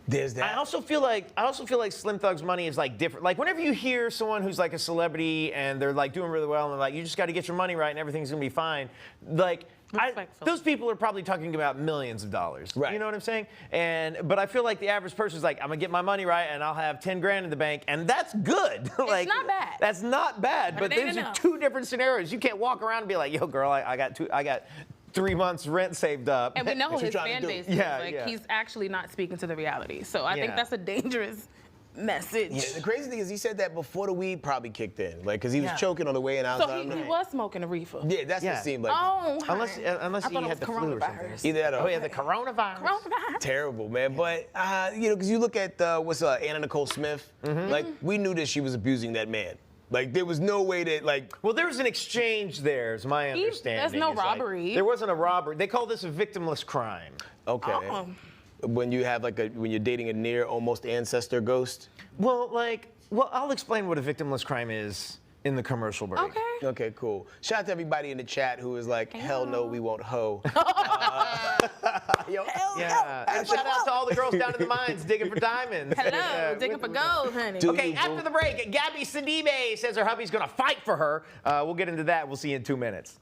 [SPEAKER 1] There's that.
[SPEAKER 2] I also feel like Slim Thug's money is like different. Like whenever you hear someone who's like a celebrity and they're like doing really well and they're like, you just got to get your money right and everything's gonna be fine. Like those people are probably talking about millions of dollars.
[SPEAKER 1] Right.
[SPEAKER 2] You know what I'm saying? But I feel like the average person's like, I'm gonna get my money right, and I'll have 10 grand in the bank, and that's good. Like,
[SPEAKER 3] not bad.
[SPEAKER 2] That's not bad. But
[SPEAKER 3] it ain't
[SPEAKER 2] these are
[SPEAKER 3] enough.
[SPEAKER 2] two different scenarios. You can't walk around and be like, yo, girl, I got 3 months rent saved up.
[SPEAKER 3] And we know who
[SPEAKER 1] What you
[SPEAKER 3] his
[SPEAKER 1] trying
[SPEAKER 3] fan
[SPEAKER 1] to do?
[SPEAKER 3] base is.
[SPEAKER 2] Yeah,
[SPEAKER 3] Like,
[SPEAKER 2] yeah.
[SPEAKER 3] he's actually not speaking to the reality. So I think
[SPEAKER 2] Yeah.
[SPEAKER 3] that's a dangerous message.
[SPEAKER 1] Yeah, the crazy thing is he said that before the weed probably kicked in, like, because he was choking on the way, and I was
[SPEAKER 3] So
[SPEAKER 1] like,
[SPEAKER 3] he was smoking a reefer.
[SPEAKER 1] yeah, that's what
[SPEAKER 2] Yeah.
[SPEAKER 1] it seemed like.
[SPEAKER 3] Oh,
[SPEAKER 2] Unless
[SPEAKER 3] I
[SPEAKER 2] he
[SPEAKER 3] thought it
[SPEAKER 2] had
[SPEAKER 3] was
[SPEAKER 2] the flu or something.
[SPEAKER 3] coronavirus.
[SPEAKER 1] Either that or
[SPEAKER 2] Oh yeah, the coronavirus.
[SPEAKER 1] terrible, man. But you know, because you look at what's Anna Nicole Smith, like we knew that she was abusing that man. Like there was no way that like.
[SPEAKER 2] Well, there was an exchange there, is my understanding.
[SPEAKER 3] there's no
[SPEAKER 2] It's like,
[SPEAKER 3] robbery.
[SPEAKER 2] there wasn't a robbery. They call this a victimless crime.
[SPEAKER 1] Okay. When you have when you're dating a near almost ancestor ghost.
[SPEAKER 2] Well, I'll explain what a victimless crime is in the commercial break.
[SPEAKER 3] Okay.
[SPEAKER 1] Okay, cool. Shout out to everybody in the chat who is like, hell no, we won't hoe.
[SPEAKER 2] Yeah. And shout out to all the girls down in the mines digging for diamonds.
[SPEAKER 3] Hello, digging for gold, honey.
[SPEAKER 2] Okay, after the break, Gabby Sidibe says her hubby's gonna fight for her. We'll get into that. We'll see you in 2 minutes.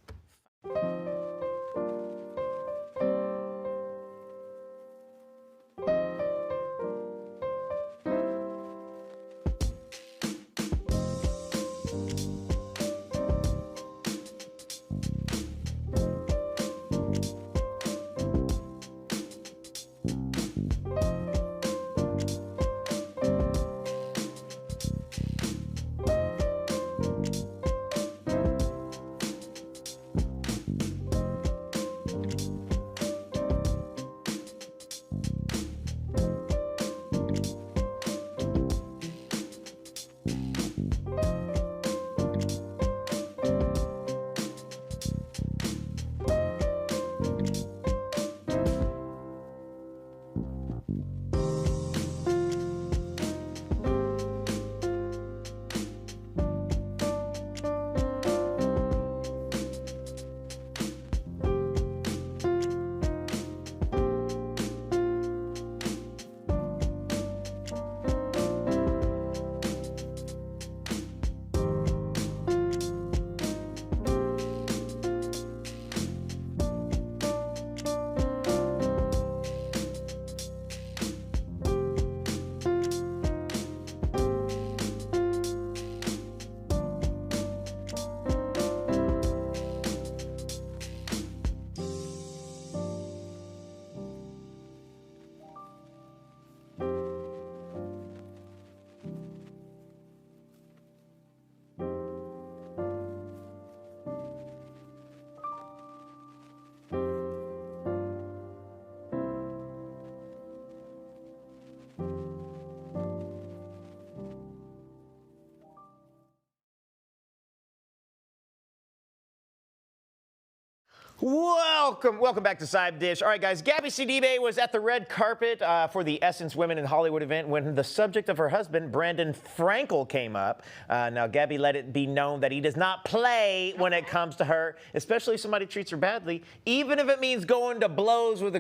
[SPEAKER 2] Welcome back to Side Dish. All right, guys, Gabby Sidibe was at the red carpet for the Essence Women in Hollywood event when the subject of her husband, Brandon Frankel, came up. Now, Gabby let it be known that he does not play when it comes to her, especially if somebody treats her badly, even if it means going to blows with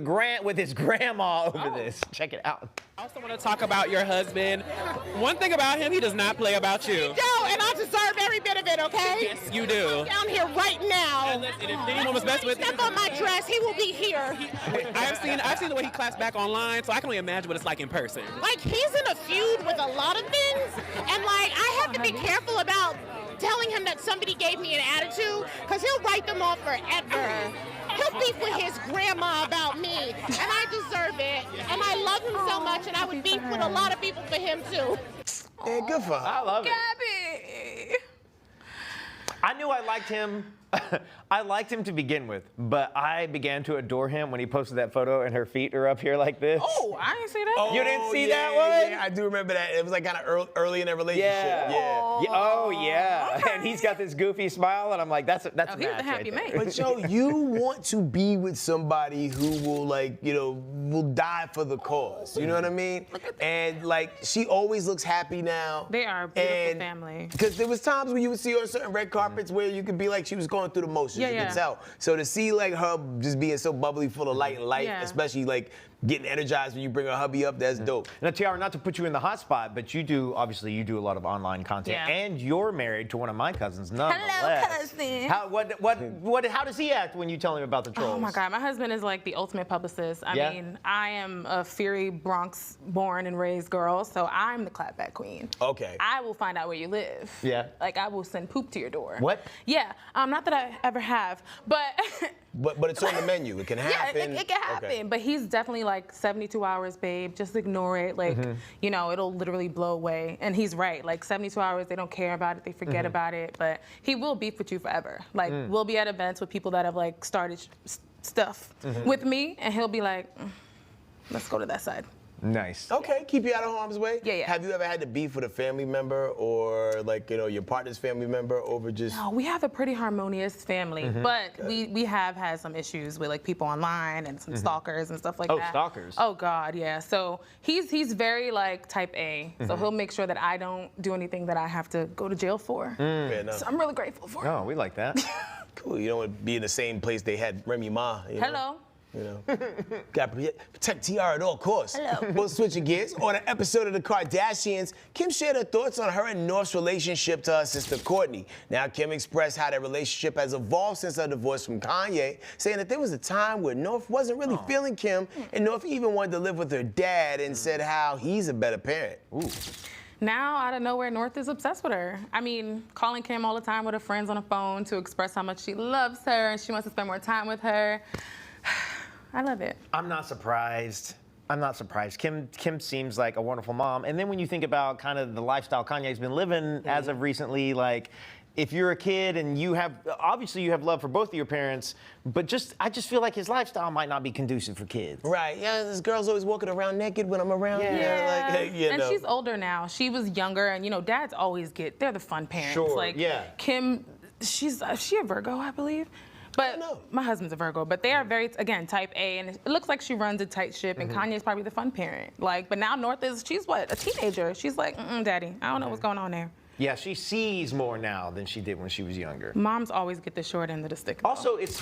[SPEAKER 2] his grandma over this. Check it out.
[SPEAKER 11] I also want to talk about your husband. One thing about him, he does not play about you.
[SPEAKER 12] No, and I deserve every bit of it, okay?
[SPEAKER 11] Yes, you do.
[SPEAKER 12] I'm down here right now.
[SPEAKER 11] And listen, if anyone was messing with
[SPEAKER 12] Step on my dress, he will be here.
[SPEAKER 11] I've seen the way he claps back online, so I can only imagine what it's like in person.
[SPEAKER 12] Like, he's in a feud with a lot of things, and like, I have to be careful about telling him that somebody gave me an attitude, because he'll write them off forever. He'll beef with his grandma about me, and I deserve it. And I love him so much, and I would beef with a lot of people for him, too.
[SPEAKER 1] Yeah, good for her.
[SPEAKER 2] I love it.
[SPEAKER 3] Gabby.
[SPEAKER 2] I knew I liked him. I liked him to begin with, but I began to adore him when he posted that photo and her feet are up here like this.
[SPEAKER 3] Oh, I didn't see that.
[SPEAKER 2] You didn't see that one?
[SPEAKER 1] Yeah, I do remember that. It was like kind of early in their relationship.
[SPEAKER 2] Yeah. Oh, yeah. And he's got this goofy smile, and I'm like, that's a
[SPEAKER 3] He's
[SPEAKER 2] match
[SPEAKER 3] a happy
[SPEAKER 2] right
[SPEAKER 3] man.
[SPEAKER 1] But yo, you want to be with somebody who will will die for the cause. You know what I mean? And like, she always looks happy now.
[SPEAKER 3] They are a beautiful family.
[SPEAKER 1] Because there was times when you would see her on certain red carpets where you could be like she was going through the motions.
[SPEAKER 3] Yeah,
[SPEAKER 1] you
[SPEAKER 3] yeah.
[SPEAKER 1] could tell. So to see like her just being so bubbly, full of light and life,
[SPEAKER 3] Yeah.
[SPEAKER 1] especially like getting energized when you bring her hubby up. That's dope.
[SPEAKER 2] Now, Tiarra, not to put you in the hot spot, but you do a lot of online content, and you're married to one of my cousins, nonetheless.
[SPEAKER 3] Hello, cousin.
[SPEAKER 2] How does he act when you tell him about the trolls?
[SPEAKER 3] Oh my God, my husband is like the ultimate publicist. I mean, I am a fiery Bronx born and raised girl, so I'm the clapback queen.
[SPEAKER 1] Okay.
[SPEAKER 3] I will find out where you live.
[SPEAKER 2] Yeah.
[SPEAKER 3] Like I will send poop to your door.
[SPEAKER 2] What?
[SPEAKER 3] Yeah. Not that I ever have, but.
[SPEAKER 1] But it's on the menu. It can happen.
[SPEAKER 3] Yeah, it can happen. Okay. But he's definitely like 72 hours, babe. Just ignore it. Like, you know, it'll literally blow away. And he's right. Like 72 hours, they don't care about it. They forget about it. But he will beef with you forever. Like, we'll be at events with people that have like started stuff with me, and he'll be like, let's go to that side.
[SPEAKER 2] Nice.
[SPEAKER 1] Okay, keep you out of harm's way.
[SPEAKER 3] Yeah.
[SPEAKER 1] Have you ever had to beef with a family member or like, you know, your partner's family member over just?
[SPEAKER 3] No, we have a pretty harmonious family, but we have had some issues with like people online and some stalkers and stuff like that.
[SPEAKER 2] Oh, stalkers.
[SPEAKER 3] Oh God, yeah. So he's very like type A, so he'll make sure that I don't do anything that I have to go to jail for. So I'm really grateful for it.
[SPEAKER 2] Oh, we like that.
[SPEAKER 1] Cool. You don't want to be in the same place they had Remy Ma. You know?
[SPEAKER 3] Hello.
[SPEAKER 1] You know, got to protect Tiarra at all costs.
[SPEAKER 3] Hello.
[SPEAKER 1] Well, switching gears, on an episode of The Kardashians, Kim shared her thoughts on her and North's relationship to her sister Courtney. Now, Kim expressed how their relationship has evolved since her divorce from Kanye, saying that there was a time where North wasn't really feeling Kim, and North even wanted to live with her dad and said how he's a better parent.
[SPEAKER 2] Ooh.
[SPEAKER 3] Now, out of nowhere, North is obsessed with her. I mean, calling Kim all the time with her friends on the phone to express how much she loves her and she wants to spend more time with her. I love it.
[SPEAKER 2] I'm not surprised. Kim seems like a wonderful mom. And then when you think about kind of the lifestyle Kanye's been living as of recently, like if you're a kid and you have love for both of your parents, but I just feel like his lifestyle might not be conducive for kids.
[SPEAKER 1] Right. Yeah, this girl's always walking around naked when I'm around.
[SPEAKER 3] Yeah.
[SPEAKER 1] Like, hey, you
[SPEAKER 3] and
[SPEAKER 1] know.
[SPEAKER 3] she's older now. She was younger, and you know, dads always they're the fun parents.
[SPEAKER 2] Sure.
[SPEAKER 3] Like Kim, is she a Virgo, I believe? But my husband's a Virgo, but they are very, again, type A, and it looks like she runs a tight ship, and Kanye's probably the fun parent. Like, but now North she's what, a teenager. She's like, daddy, I don't know what's going on there.
[SPEAKER 2] Yeah, she sees more now than she did when she was younger.
[SPEAKER 3] Moms always get the short end of the stick. Though.
[SPEAKER 2] Also, it's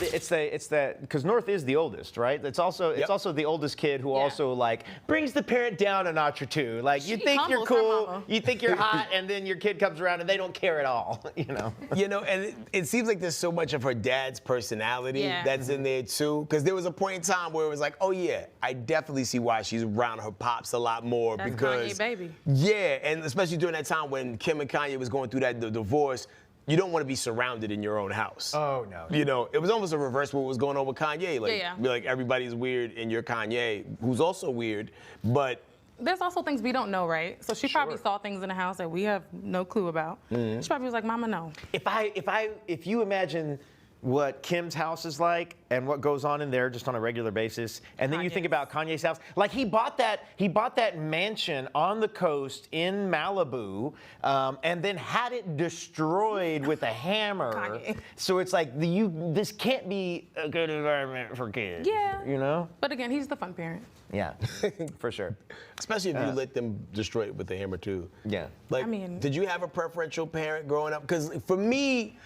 [SPEAKER 2] that because North is the oldest, right? It's also the oldest kid who also like brings the parent down a notch or two. Like you think you're cool, you think you're hot, and then your kid comes around and they don't care at all. You know.
[SPEAKER 1] You know, and it seems like there's so much of her dad's personality that's in there too. Because there was a point in time where it was like, oh yeah, I definitely see why she's around her pops a lot more.
[SPEAKER 3] That's
[SPEAKER 1] because
[SPEAKER 3] Kanye, baby.
[SPEAKER 1] Yeah, and especially during that time when Kim and Kanye was going through that divorce, you don't want to be surrounded in your own house.
[SPEAKER 2] Oh, no.
[SPEAKER 1] You know, it was almost a reverse what was going on with Kanye. Like, be like everybody's weird and you're Kanye, who's also weird, but...
[SPEAKER 3] There's also things we don't know, right? So she probably saw things in the house that we have no clue about. She probably was like, Mama, no.
[SPEAKER 2] If you imagine what Kim's house is like and what goes on in there just on a regular basis, and then you think about Kanye's house, like he bought that mansion on the coast in Malibu, and then had it destroyed with a hammer.
[SPEAKER 3] Kanye.
[SPEAKER 2] So it's like this can't be a good environment for kids.
[SPEAKER 3] Yeah.
[SPEAKER 2] You know?
[SPEAKER 3] But again, he's the fun parent.
[SPEAKER 2] Yeah, for sure.
[SPEAKER 1] Especially if you let them destroy it with the hammer too.
[SPEAKER 2] Yeah.
[SPEAKER 1] Like,
[SPEAKER 3] I mean,
[SPEAKER 1] did you have a preferential parent growing up? Because for me,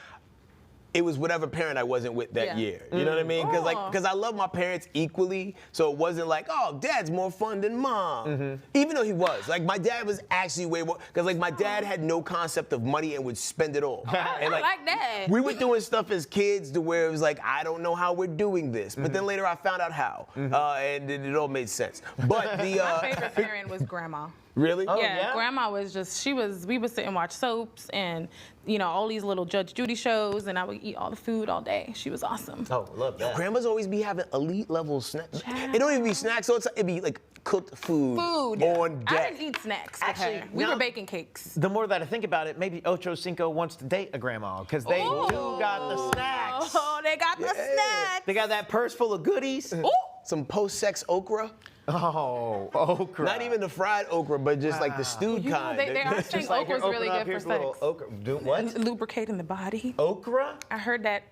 [SPEAKER 1] it was whatever parent I wasn't with that year. You know what I mean? Because I love my parents equally, so it wasn't like, oh, dad's more fun than mom. Even though he was. Like, my dad was actually way more, because like my dad had no concept of money and would spend it all. And
[SPEAKER 3] like that.
[SPEAKER 1] We were doing stuff as kids to where it was like, I don't know how we're doing this. But then later I found out how, and it all made sense. But the
[SPEAKER 3] my favorite parent was grandma.
[SPEAKER 1] Really?
[SPEAKER 3] Oh, yeah, grandma was just, we would sit and watch soaps and, you know, all these little Judge Judy shows, and I would eat all the food all day. She was awesome.
[SPEAKER 1] Oh, love that. Grandmas always be having elite level snacks. It don't even be snacks, so it'd be like cooked food on deck.
[SPEAKER 3] I didn't eat snacks. Actually, we were baking cakes.
[SPEAKER 2] The more that I think about it, maybe Ocho Cinco wants to date a grandma, because they do got the snacks.
[SPEAKER 3] Oh, they got the snacks.
[SPEAKER 2] They got that purse full of goodies.
[SPEAKER 3] Ooh.
[SPEAKER 1] Some post-sex okra.
[SPEAKER 2] Oh, okra.
[SPEAKER 1] Not even the fried okra, but just like the stewed kind.
[SPEAKER 3] They are saying okra's really good for sex.
[SPEAKER 2] Okra. Do what?
[SPEAKER 3] Lubricating the body.
[SPEAKER 2] Okra?
[SPEAKER 3] I heard that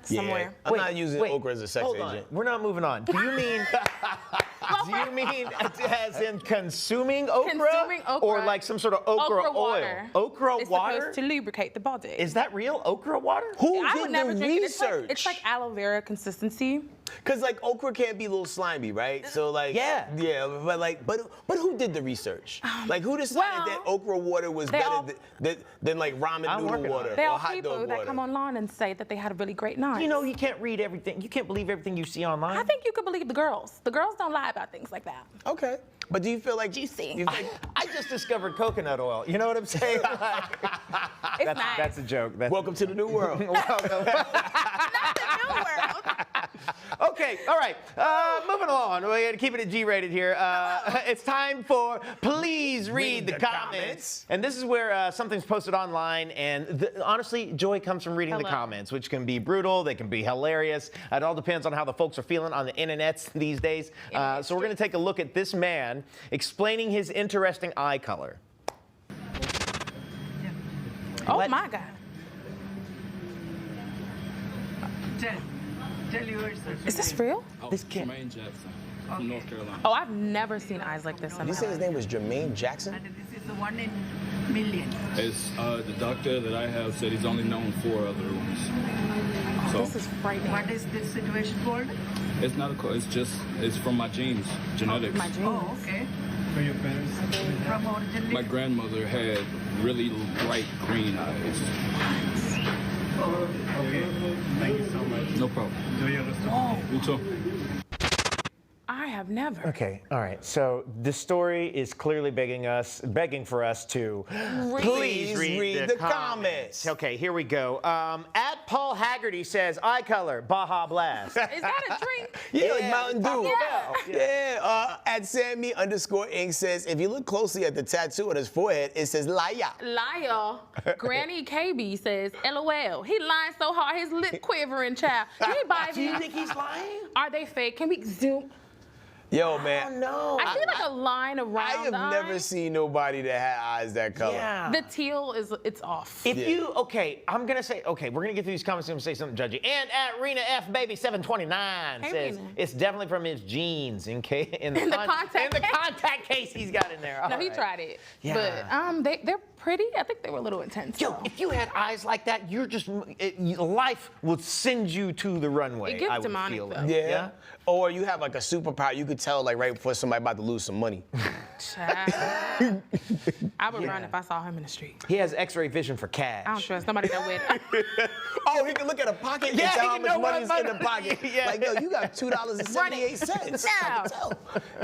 [SPEAKER 3] somewhere.
[SPEAKER 1] Yeah, I'm not using okra as a sex agent.
[SPEAKER 2] We're not moving on. Do you mean as in consuming okra?
[SPEAKER 3] Consuming okra.
[SPEAKER 2] Or like some sort of okra oil?
[SPEAKER 3] Water.
[SPEAKER 2] Okra
[SPEAKER 3] it's
[SPEAKER 2] water?
[SPEAKER 3] Supposed to lubricate the body.
[SPEAKER 2] Is that real? Okra water?
[SPEAKER 1] Who
[SPEAKER 3] I
[SPEAKER 1] did
[SPEAKER 3] would never
[SPEAKER 1] the
[SPEAKER 3] drink
[SPEAKER 1] research?
[SPEAKER 3] It's like aloe vera consistency.
[SPEAKER 1] Cause like okra can't be a little slimy, right? So like
[SPEAKER 2] Yeah.
[SPEAKER 1] but who did the research? Like who decided that okra water was better than like ramen noodle water
[SPEAKER 3] There
[SPEAKER 1] or
[SPEAKER 3] are
[SPEAKER 1] hot
[SPEAKER 3] people
[SPEAKER 1] dog
[SPEAKER 3] that
[SPEAKER 1] water?
[SPEAKER 3] come online and say that they had a really great night.
[SPEAKER 2] You know, you can't read everything. You can't believe everything you see online.
[SPEAKER 3] I think you could believe the girls. The girls don't lie about things like that.
[SPEAKER 1] Okay. But do you feel like
[SPEAKER 3] juicy?
[SPEAKER 2] I just discovered coconut oil. You know what I'm saying?
[SPEAKER 3] It's nice.
[SPEAKER 2] That's a joke.
[SPEAKER 1] Welcome to the new world.
[SPEAKER 2] Welcome. Okay, all right. Moving on. We're going to keep it G-rated here. It's time for Please Read the Comments. And this is where something's posted online, and honestly, joy comes from reading the comments, which can be brutal, they can be hilarious. It all depends on how the folks are feeling on the internets these days. So we're going to take a look at this man explaining his interesting eye color.
[SPEAKER 3] Oh my God. Is this real?
[SPEAKER 2] This kid.
[SPEAKER 13] Jermaine Jackson from North Carolina.
[SPEAKER 3] Oh, I've never seen eyes like this.
[SPEAKER 1] Did you say his name was Jermaine Jackson?
[SPEAKER 14] This is the one in million.
[SPEAKER 13] It's the doctor that I have said he's only known 4 other ones. So
[SPEAKER 3] This is frightening.
[SPEAKER 14] What is this situation called?
[SPEAKER 13] it's not it's from my genes, genetics.
[SPEAKER 3] My genes.
[SPEAKER 14] Oh, okay.
[SPEAKER 13] For your parents?
[SPEAKER 14] From originally?
[SPEAKER 13] My grandmother had really bright green eyes.
[SPEAKER 14] Okay.
[SPEAKER 13] Thank you so much. No problem.
[SPEAKER 14] Do you understand?
[SPEAKER 13] You too.
[SPEAKER 3] I have never.
[SPEAKER 2] Okay, all right. So the story is clearly begging for us to please read the comments. Okay, here we go. At Paul Haggerty says, eye color, Baja Blast.
[SPEAKER 3] Is that a drink?
[SPEAKER 1] Yeah, like Mountain Dew.
[SPEAKER 3] Yeah.
[SPEAKER 1] At Sammy_Inc says, if you look closely at the tattoo on his forehead, it says Laya.
[SPEAKER 3] Liar. Granny KB says, LOL. He lying so hard, his lip quivering, child. Can we buy these?
[SPEAKER 2] Do you think he's lying?
[SPEAKER 3] Are they fake? Can we zoom?
[SPEAKER 1] Yo, man.
[SPEAKER 2] No.
[SPEAKER 3] I see like a line around
[SPEAKER 1] I have
[SPEAKER 3] the
[SPEAKER 1] never
[SPEAKER 3] eye.
[SPEAKER 1] seen nobody that had eyes that color.
[SPEAKER 2] Yeah.
[SPEAKER 3] The teal it's off.
[SPEAKER 2] If you, I'm going to say, we're going to get through these comments and say something judgy. And at Rena F Baby 729
[SPEAKER 3] Hey,
[SPEAKER 2] says,
[SPEAKER 3] Rena.
[SPEAKER 2] it's definitely from his genes in the contact case he's got in there.
[SPEAKER 3] No,
[SPEAKER 2] All
[SPEAKER 3] he
[SPEAKER 2] right.
[SPEAKER 3] tried it.
[SPEAKER 2] Yeah.
[SPEAKER 3] But they're pretty. I think they were a little intense.
[SPEAKER 2] Yo, if you had eyes like that, life would send you to the runway.
[SPEAKER 3] It gives
[SPEAKER 2] I would
[SPEAKER 3] demonic,
[SPEAKER 2] feel
[SPEAKER 3] though.
[SPEAKER 2] like.
[SPEAKER 1] Yeah. Or you have like a superpower. You could tell like right before somebody about to lose some money.
[SPEAKER 3] Child. I would run if I saw him in the street.
[SPEAKER 2] He has X-ray vision for cash.
[SPEAKER 3] I don't trust nobody that with.
[SPEAKER 1] Oh, he can look at a pocket and
[SPEAKER 2] Yeah,
[SPEAKER 1] tell
[SPEAKER 2] he
[SPEAKER 1] how
[SPEAKER 2] can
[SPEAKER 1] much
[SPEAKER 2] know what
[SPEAKER 1] money's in the pocket.
[SPEAKER 2] Yeah.
[SPEAKER 1] Like, yo, you got $2.78.
[SPEAKER 3] Now.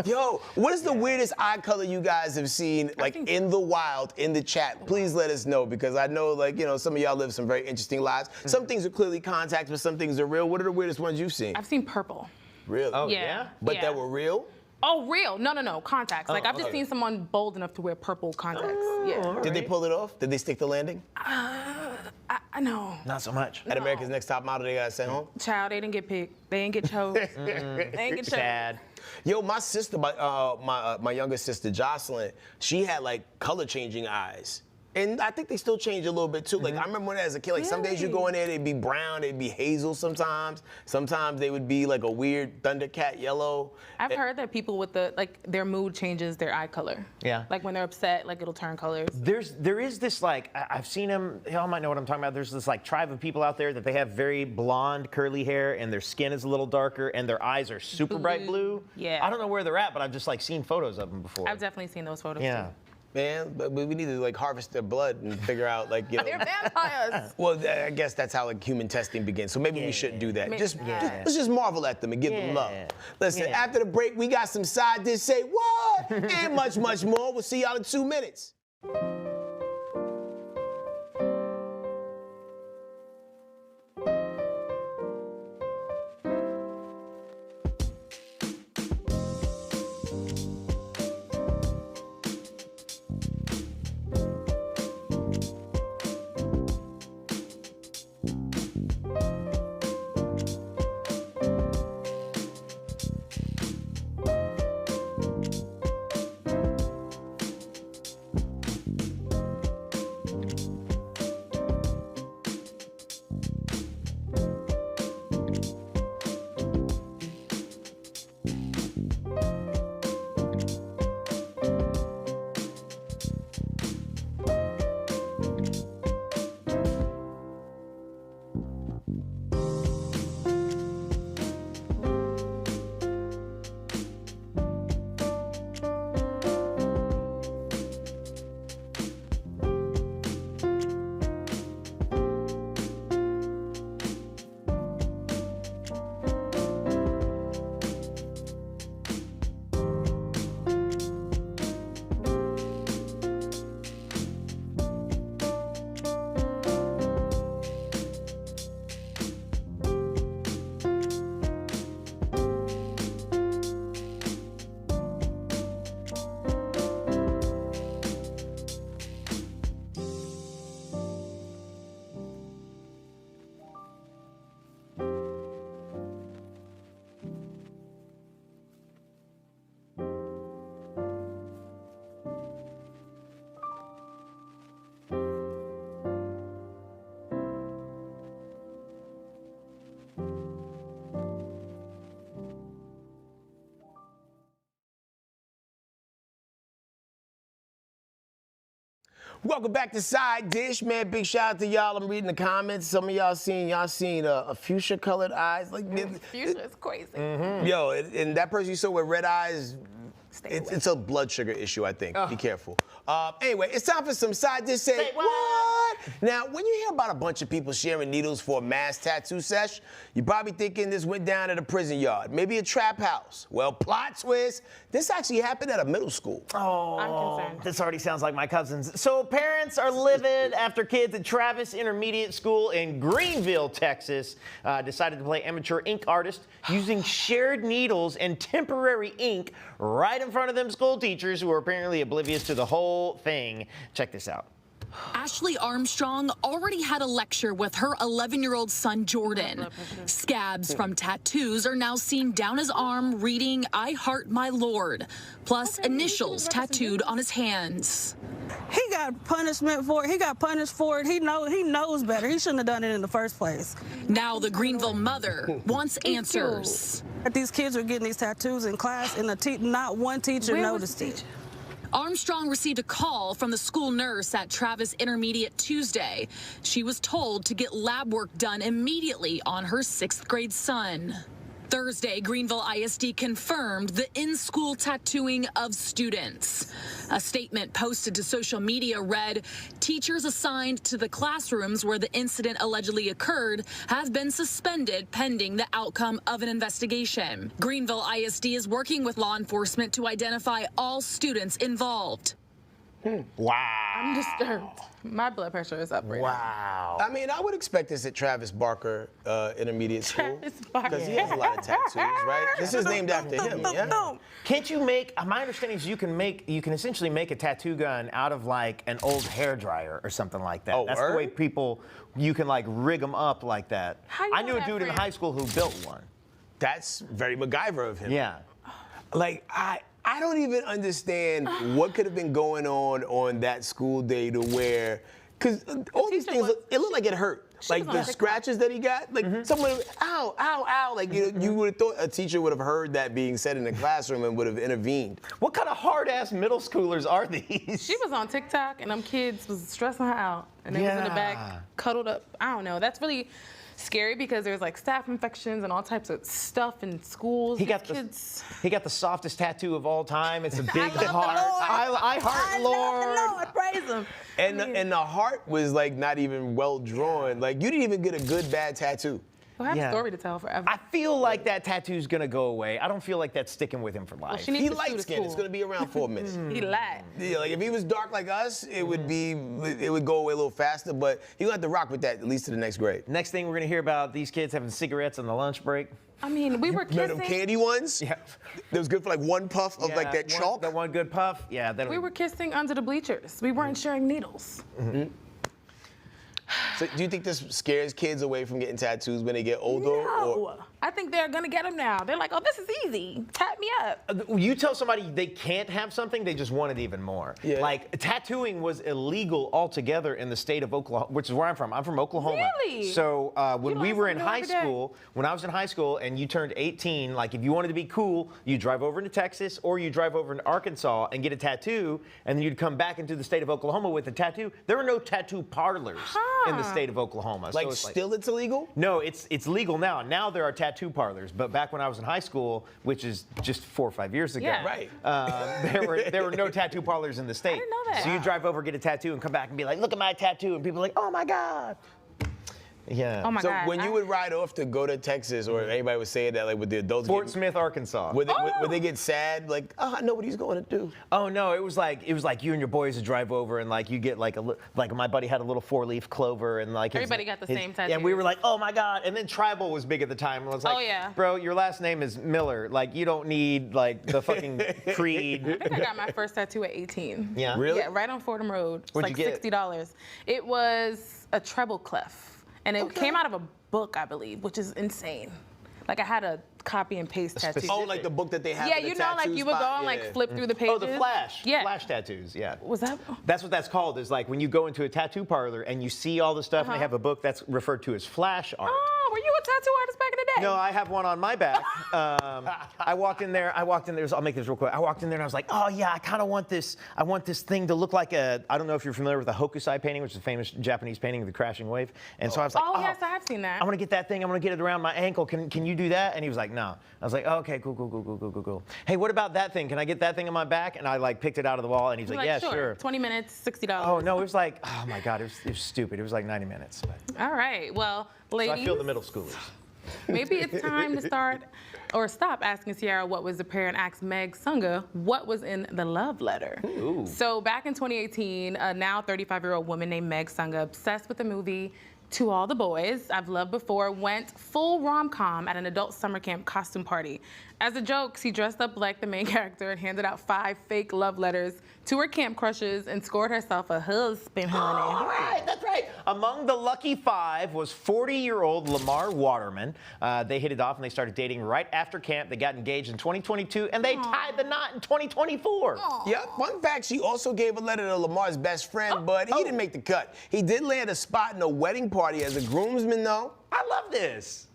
[SPEAKER 1] Yo, what is the weirdest eye color you guys have seen, like in the wild, in the chat? Please let us know, because I know, like, you know, some of y'all live some very interesting lives. Some things are clearly contacts, but some things are real. What are the weirdest ones you've seen?
[SPEAKER 3] I've seen purple.
[SPEAKER 1] Really?
[SPEAKER 2] Oh,
[SPEAKER 3] Yeah.
[SPEAKER 1] But
[SPEAKER 3] Yeah.
[SPEAKER 1] that were real?
[SPEAKER 3] Oh, real? No. Contacts. Like, I've just
[SPEAKER 1] okay.
[SPEAKER 3] seen someone bold enough to wear purple contacts. Yeah.
[SPEAKER 1] Did they pull it off? Did they stick the landing?
[SPEAKER 3] I know.
[SPEAKER 2] Not so much.
[SPEAKER 1] At America's Next Top Model, they got sent home?
[SPEAKER 3] Child, they didn't get picked. They didn't get chose. They didn't get chose.
[SPEAKER 2] Sad.
[SPEAKER 1] Yo, my sister, my youngest sister, Jocelyn, she had like color changing eyes. And I think they still change a little bit too. Like I remember when I was a kid, like some days you go in there, they'd be brown, they'd be hazel sometimes. Sometimes they would be like a weird Thundercat yellow.
[SPEAKER 3] I've heard that people with their mood changes their eye color.
[SPEAKER 2] Yeah.
[SPEAKER 3] Like when they're upset, like it'll turn colors.
[SPEAKER 2] There is this like, I've seen him, y'all might know what I'm talking about. There's this like tribe of people out there that they have very blonde curly hair and their skin is a little darker and their eyes are super bright blue.
[SPEAKER 3] Yeah.
[SPEAKER 2] I don't know where they're at, but I've just like seen photos of them before.
[SPEAKER 3] I've definitely seen those photos
[SPEAKER 2] Yeah.
[SPEAKER 3] too.
[SPEAKER 1] Man, but we need to like harvest their blood and figure out like, you know.
[SPEAKER 3] They're vampires.
[SPEAKER 1] Well, I guess that's how like human testing begins. So maybe we shouldn't do that.
[SPEAKER 3] Yeah.
[SPEAKER 1] Let's just marvel at them and give them love. Listen, after the break, we got some side dish, say what, and much, much more. We'll see y'all in 2 minutes. Welcome back to Side Dish, man. Big shout out to y'all. I'm reading the comments. Some of y'all seen a fuchsia-colored eyes. Like
[SPEAKER 3] Fuchsia is crazy.
[SPEAKER 1] Yo, and that person you saw with red eyes, it's a blood sugar issue, I think. Be careful. Anyway, it's time for some Side Dish. Say what? Now, when you hear about a bunch of people sharing needles for a mass tattoo sesh, you're probably thinking this went down at a prison yard, maybe a trap house. Well, plot twist, this actually happened at a middle school.
[SPEAKER 2] Oh,
[SPEAKER 3] I'm concerned.
[SPEAKER 2] this already sounds like my cousins. So parents are livid after kids at Travis Intermediate School in Greenville, Texas, decided to play amateur ink artist using shared needles and temporary ink right in front of them school teachers who were apparently oblivious to the whole thing. Check this out.
[SPEAKER 15] Ashley Armstrong already had a lecture with her 11-year-old son, Jordan. Scabs from tattoos are now seen down his arm reading, "I heart my Lord," plus initials tattooed on his hands.
[SPEAKER 16] He got punishment for it. He got punished for it. He knows better. He shouldn't have done it in the first place.
[SPEAKER 15] Now the Greenville mother wants answers.
[SPEAKER 16] These kids are getting these tattoos in class, and not one teacher noticed it.
[SPEAKER 15] Armstrong received a call from the school nurse at Travis Intermediate Tuesday. She was told to get lab work done immediately on her 6th grade son. Thursday, Greenville ISD confirmed the in-school tattooing of students. A statement posted to social media read, "Teachers assigned to the classrooms where the incident allegedly occurred have been suspended pending the outcome of an investigation." Greenville ISD is working with law enforcement to identify all students involved.
[SPEAKER 2] Wow.
[SPEAKER 3] I'm disturbed. My blood pressure is up right
[SPEAKER 1] now. I mean, I would expect this at Travis Barker Intermediate School. Because he has a lot of tattoos, right? This is named after him, yeah?
[SPEAKER 2] Can't you make, my understanding is you can essentially make a tattoo gun out of like an old hairdryer or something like that.
[SPEAKER 1] Oh,
[SPEAKER 2] that's the way people, you can like rig them up like that. I knew a dude in high school who built one.
[SPEAKER 1] That's very MacGyver of him.
[SPEAKER 2] Yeah.
[SPEAKER 1] Like, I don't even understand what could have been going on that school day to where, because all these things, it looked like it hurt. Like the scratches that he got, like someone, ow, ow, ow. Like you would have thought a teacher would have heard that being said in the classroom and would have intervened.
[SPEAKER 2] What kind of hard-ass middle schoolers are these?
[SPEAKER 3] She was on TikTok and them kids was stressing her out. And they was in the back, cuddled up. I don't know. That's really scary because there's like staph infections and all types of stuff in schools.
[SPEAKER 2] He got the softest tattoo of all time. It's a big heart. I heart Lord.
[SPEAKER 16] Praise him.
[SPEAKER 1] And the heart was like not even well drawn. Like you didn't even get a good bad tattoo.
[SPEAKER 3] We'll have a story to tell forever.
[SPEAKER 2] I feel like that tattoo's gonna go away. I don't feel like that's sticking with him for life.
[SPEAKER 3] Well,
[SPEAKER 1] he light skinned. It's gonna be around 4 minutes.
[SPEAKER 3] He lied.
[SPEAKER 1] Yeah, like if he was dark like us, it would go away a little faster. But he gonna have to rock with that at least to the next grade.
[SPEAKER 2] Next thing we're gonna hear about these kids having cigarettes on the lunch break.
[SPEAKER 3] I mean, we were
[SPEAKER 1] Remember
[SPEAKER 3] kissing.
[SPEAKER 1] them candy ones? Yeah. That was good for like one puff of like that chalk.
[SPEAKER 2] That one good puff. Yeah.
[SPEAKER 3] We were kissing under the bleachers. We weren't sharing needles.
[SPEAKER 1] So do you think this scares kids away from getting tattoos when they get older?
[SPEAKER 3] No. I think they're gonna get them now. They're like, oh, this is easy. Tap me up.
[SPEAKER 2] You tell somebody they can't have something, they just want it even more.
[SPEAKER 1] Yeah.
[SPEAKER 2] Like tattooing was illegal altogether in the state of Oklahoma, which is where I'm from. I'm from Oklahoma.
[SPEAKER 3] Really?
[SPEAKER 2] So when we were in high school, when I was in high school and you turned 18, like if you wanted to be cool, you drive over into Texas or you drive over into Arkansas and get a tattoo, and then you'd come back into the state of Oklahoma with a tattoo. There were no tattoo parlors in the state of Oklahoma.
[SPEAKER 1] Like
[SPEAKER 2] so
[SPEAKER 1] still it's illegal?
[SPEAKER 2] No, it's legal now. Now there are tattoo parlors, but back when I was in high school, which is just 4 or 5 years ago,
[SPEAKER 1] right.
[SPEAKER 2] There were no tattoo parlors in the state.
[SPEAKER 3] I didn't know that.
[SPEAKER 2] So you drive over, get a tattoo, and come back and be like, look at my tattoo, and people are like, oh my God. Yeah.
[SPEAKER 3] Oh my
[SPEAKER 1] so
[SPEAKER 3] God.
[SPEAKER 1] when you would ride off to go to Texas, or anybody was saying that, like with the adults,
[SPEAKER 2] Fort Smith, Arkansas.
[SPEAKER 1] Would they get sad? Like, oh, I know what he's going to do.
[SPEAKER 2] Oh no, it was like you and your boys would drive over, and like you get like my buddy had a little 4-leaf clover, and like
[SPEAKER 3] everybody got the same tattoo.
[SPEAKER 2] And we were like, oh my God. And then tribal was big at the time. And it was like,
[SPEAKER 3] oh yeah,
[SPEAKER 2] bro, your last name is Miller. Like you don't need like the fucking creed.
[SPEAKER 3] I think I got my first tattoo at 18.
[SPEAKER 2] Yeah.
[SPEAKER 1] Really?
[SPEAKER 3] Yeah, right on Fordham Road. It's
[SPEAKER 2] What'd
[SPEAKER 3] like
[SPEAKER 2] you get?
[SPEAKER 3] $60. It was a treble clef. And it came out of a book, I believe, which is insane. Like I had a copy and paste tattoos.
[SPEAKER 1] Oh, like the book that they have.
[SPEAKER 3] Yeah,
[SPEAKER 1] in the
[SPEAKER 3] you know, like
[SPEAKER 1] tattoo
[SPEAKER 3] you would go
[SPEAKER 1] spot?
[SPEAKER 3] and like
[SPEAKER 1] Yeah.
[SPEAKER 3] flip through the pages.
[SPEAKER 2] Oh, the flash.
[SPEAKER 3] Yeah.
[SPEAKER 2] Flash tattoos, yeah.
[SPEAKER 3] Was that?
[SPEAKER 2] That's what that's called, is like when you go into a tattoo parlor and you see all the stuff and they have a book, that's referred to as flash art.
[SPEAKER 3] Oh, were you a tattoo artist back in the day?
[SPEAKER 2] No, I have one on my back. I walked in there, I'll make this real quick. I walked in there and I was like, oh yeah, I kind of want this, I want this thing to look like a, I don't know if you're familiar with the Hokusai painting, which is a famous Japanese painting of the crashing wave. And so I was like,
[SPEAKER 3] Oh, yes, I have seen that.
[SPEAKER 2] I want to get that thing, I want to get it around my ankle. Can you do that? And he was like, no. I was like, oh, okay, cool. Hey, what about that thing? Can I get that thing on my back? And I like picked it out of the wall and he's
[SPEAKER 3] You're
[SPEAKER 2] like, yeah, sure.
[SPEAKER 3] 20 minutes, $60.
[SPEAKER 2] Oh no, it was like, oh my God, it was stupid. It was like 90 minutes.
[SPEAKER 3] All right, well, ladies.
[SPEAKER 2] So I feel the middle schoolers.
[SPEAKER 3] Maybe it's time to start or stop asking Tiarra what was the prayer and ask Meg Sunga what was in the love letter.
[SPEAKER 2] Ooh.
[SPEAKER 3] So back in 2018, a now 35-year-old woman named Meg Sunga, obsessed with the movie To All the Boys I've Loved Before, went full rom-com at an adult summer camp costume party. As a joke, she dressed up like the main character and handed out 5 fake love letters to her camp crushes and scored herself a husband, honey.
[SPEAKER 2] All right, that's right. Among the lucky 5 was 40-year-old Lamar Waterman. They hit it off and they started dating right after camp. They got engaged in 2022 and they tied the knot in 2024.
[SPEAKER 1] Yep. Fun fact, she also gave a letter to Lamar's best friend, but he didn't make the cut. He did land a spot in a wedding party as a groomsman, though.
[SPEAKER 2] I love this.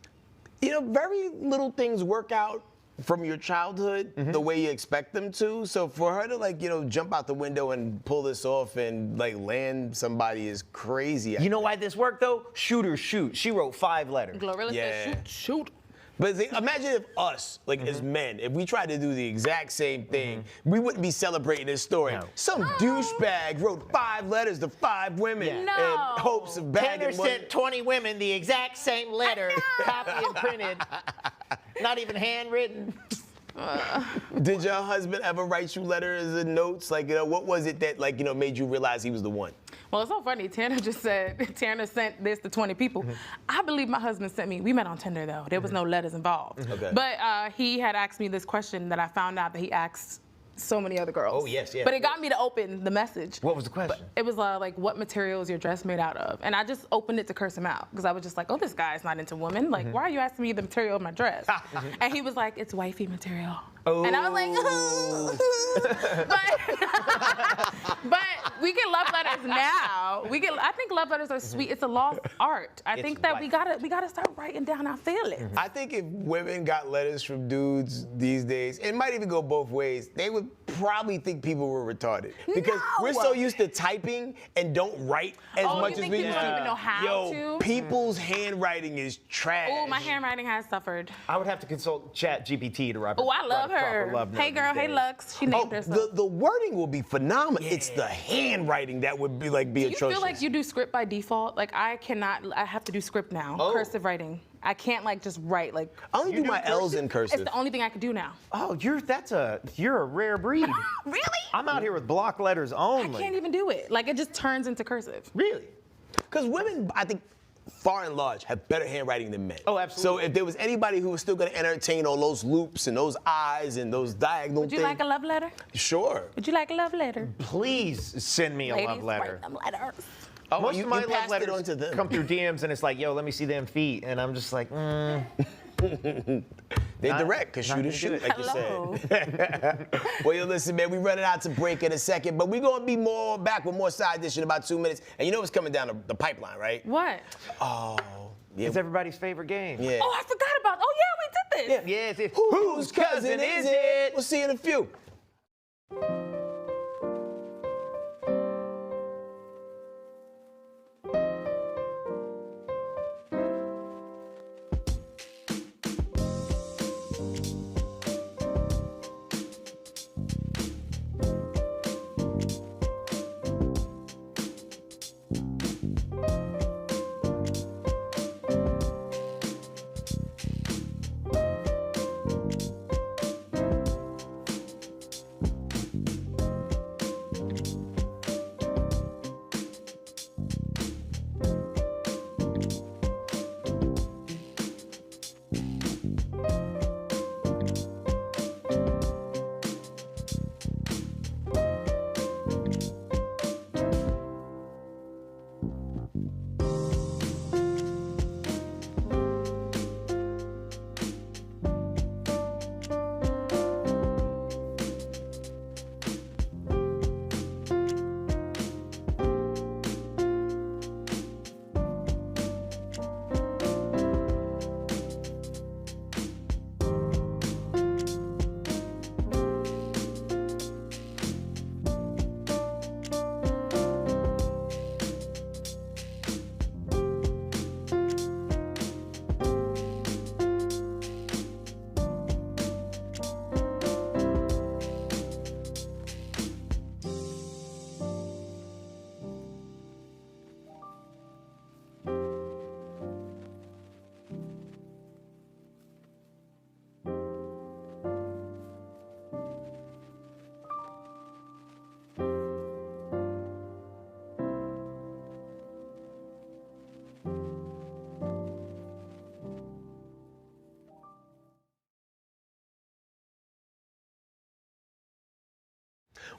[SPEAKER 1] You know, very little things work out from your childhood the way you expect them to. So for her to, like, you know, jump out the window and pull this off and like land somebody is crazy.
[SPEAKER 2] You know why this worked though? Shoot or shoot. She wrote 5 letters.
[SPEAKER 3] Glorilla said shoot.
[SPEAKER 1] But imagine if us, like as men, if we tried to do the exact same thing, we wouldn't be celebrating this story. No. Some douchebag wrote 5 letters to 5 women in hopes of bagging
[SPEAKER 2] Tanner
[SPEAKER 1] one.
[SPEAKER 2] sent 20 women the exact same letter, copy and printed, not even handwritten.
[SPEAKER 1] Did your husband ever write you letters and notes? Like, you know, what was it that, like, you know, made you realize he was the one?
[SPEAKER 3] Well, it's so funny. Tanner just said, Tanner sent this to 20 people. I believe my husband sent me, we met on Tinder though. There was no letters involved.
[SPEAKER 1] Okay.
[SPEAKER 3] But he had asked me this question that I found out that he asked so many other girls.
[SPEAKER 2] Oh, yes.
[SPEAKER 3] But it got me to open the message.
[SPEAKER 2] What was the question?
[SPEAKER 3] It was like, what material is your dress made out of? And I just opened it to curse him out because I was just like, oh, this guy's not into women. Like, why are you asking me the material of my dress? And he was like, it's wifey material.
[SPEAKER 2] Oh.
[SPEAKER 3] And I was like, but we get love letters now. I think love letters are sweet. It's a lost art. I think that we gotta start writing down our feelings.
[SPEAKER 1] I think if women got letters from dudes these days, it might even go both ways, they would probably think people were retarded. Because we're so used to typing and don't write as much as we used to.
[SPEAKER 3] Don't even know how to?
[SPEAKER 1] People's handwriting is trash.
[SPEAKER 3] Oh, my handwriting has suffered.
[SPEAKER 2] I would have to consult ChatGPT to write.
[SPEAKER 3] Oh, I love her. Hey girl, hey Lux. She named herself.
[SPEAKER 1] The wording will be phenomenal. Yeah. It's the handwriting that would be like atrocious.
[SPEAKER 3] Do you feel like you do script by default? Like I have to do script now. Cursive writing. I can't like just write like.
[SPEAKER 1] I only do my L's in cursive.
[SPEAKER 3] It's the only thing I can do now.
[SPEAKER 2] Oh, you're a rare breed.
[SPEAKER 3] Really?
[SPEAKER 2] I'm out here with block letters only.
[SPEAKER 3] I can't even do it. Like it just turns into cursive.
[SPEAKER 2] Really?
[SPEAKER 1] Because women, I think, far and large, have better handwriting than men.
[SPEAKER 2] Oh, absolutely.
[SPEAKER 1] So if there was anybody who was still going to entertain all those loops and those eyes and those diagonal things.
[SPEAKER 3] Would you like a love letter?
[SPEAKER 1] Sure.
[SPEAKER 3] Would you like a love letter?
[SPEAKER 2] Please send me a love letter.
[SPEAKER 3] Write them letters.
[SPEAKER 2] Oh, most of my love
[SPEAKER 1] passed it
[SPEAKER 2] letters
[SPEAKER 1] on to them.
[SPEAKER 2] come through DMs and it's like, yo, let me see them feet. And I'm just like,
[SPEAKER 1] They direct, because shoot is shoot, like you said. Well, you listen, man, we running out to break in a second, but we're going to be back with more side dish in about 2 minutes. And you know what's coming down the pipeline, right?
[SPEAKER 3] What?
[SPEAKER 1] Oh, yeah.
[SPEAKER 2] It's everybody's favorite game.
[SPEAKER 1] Yeah.
[SPEAKER 3] Oh, I forgot about. Oh yeah, we did this.
[SPEAKER 2] Yeah, it's
[SPEAKER 1] Whose cousin is it? We'll see you in a few.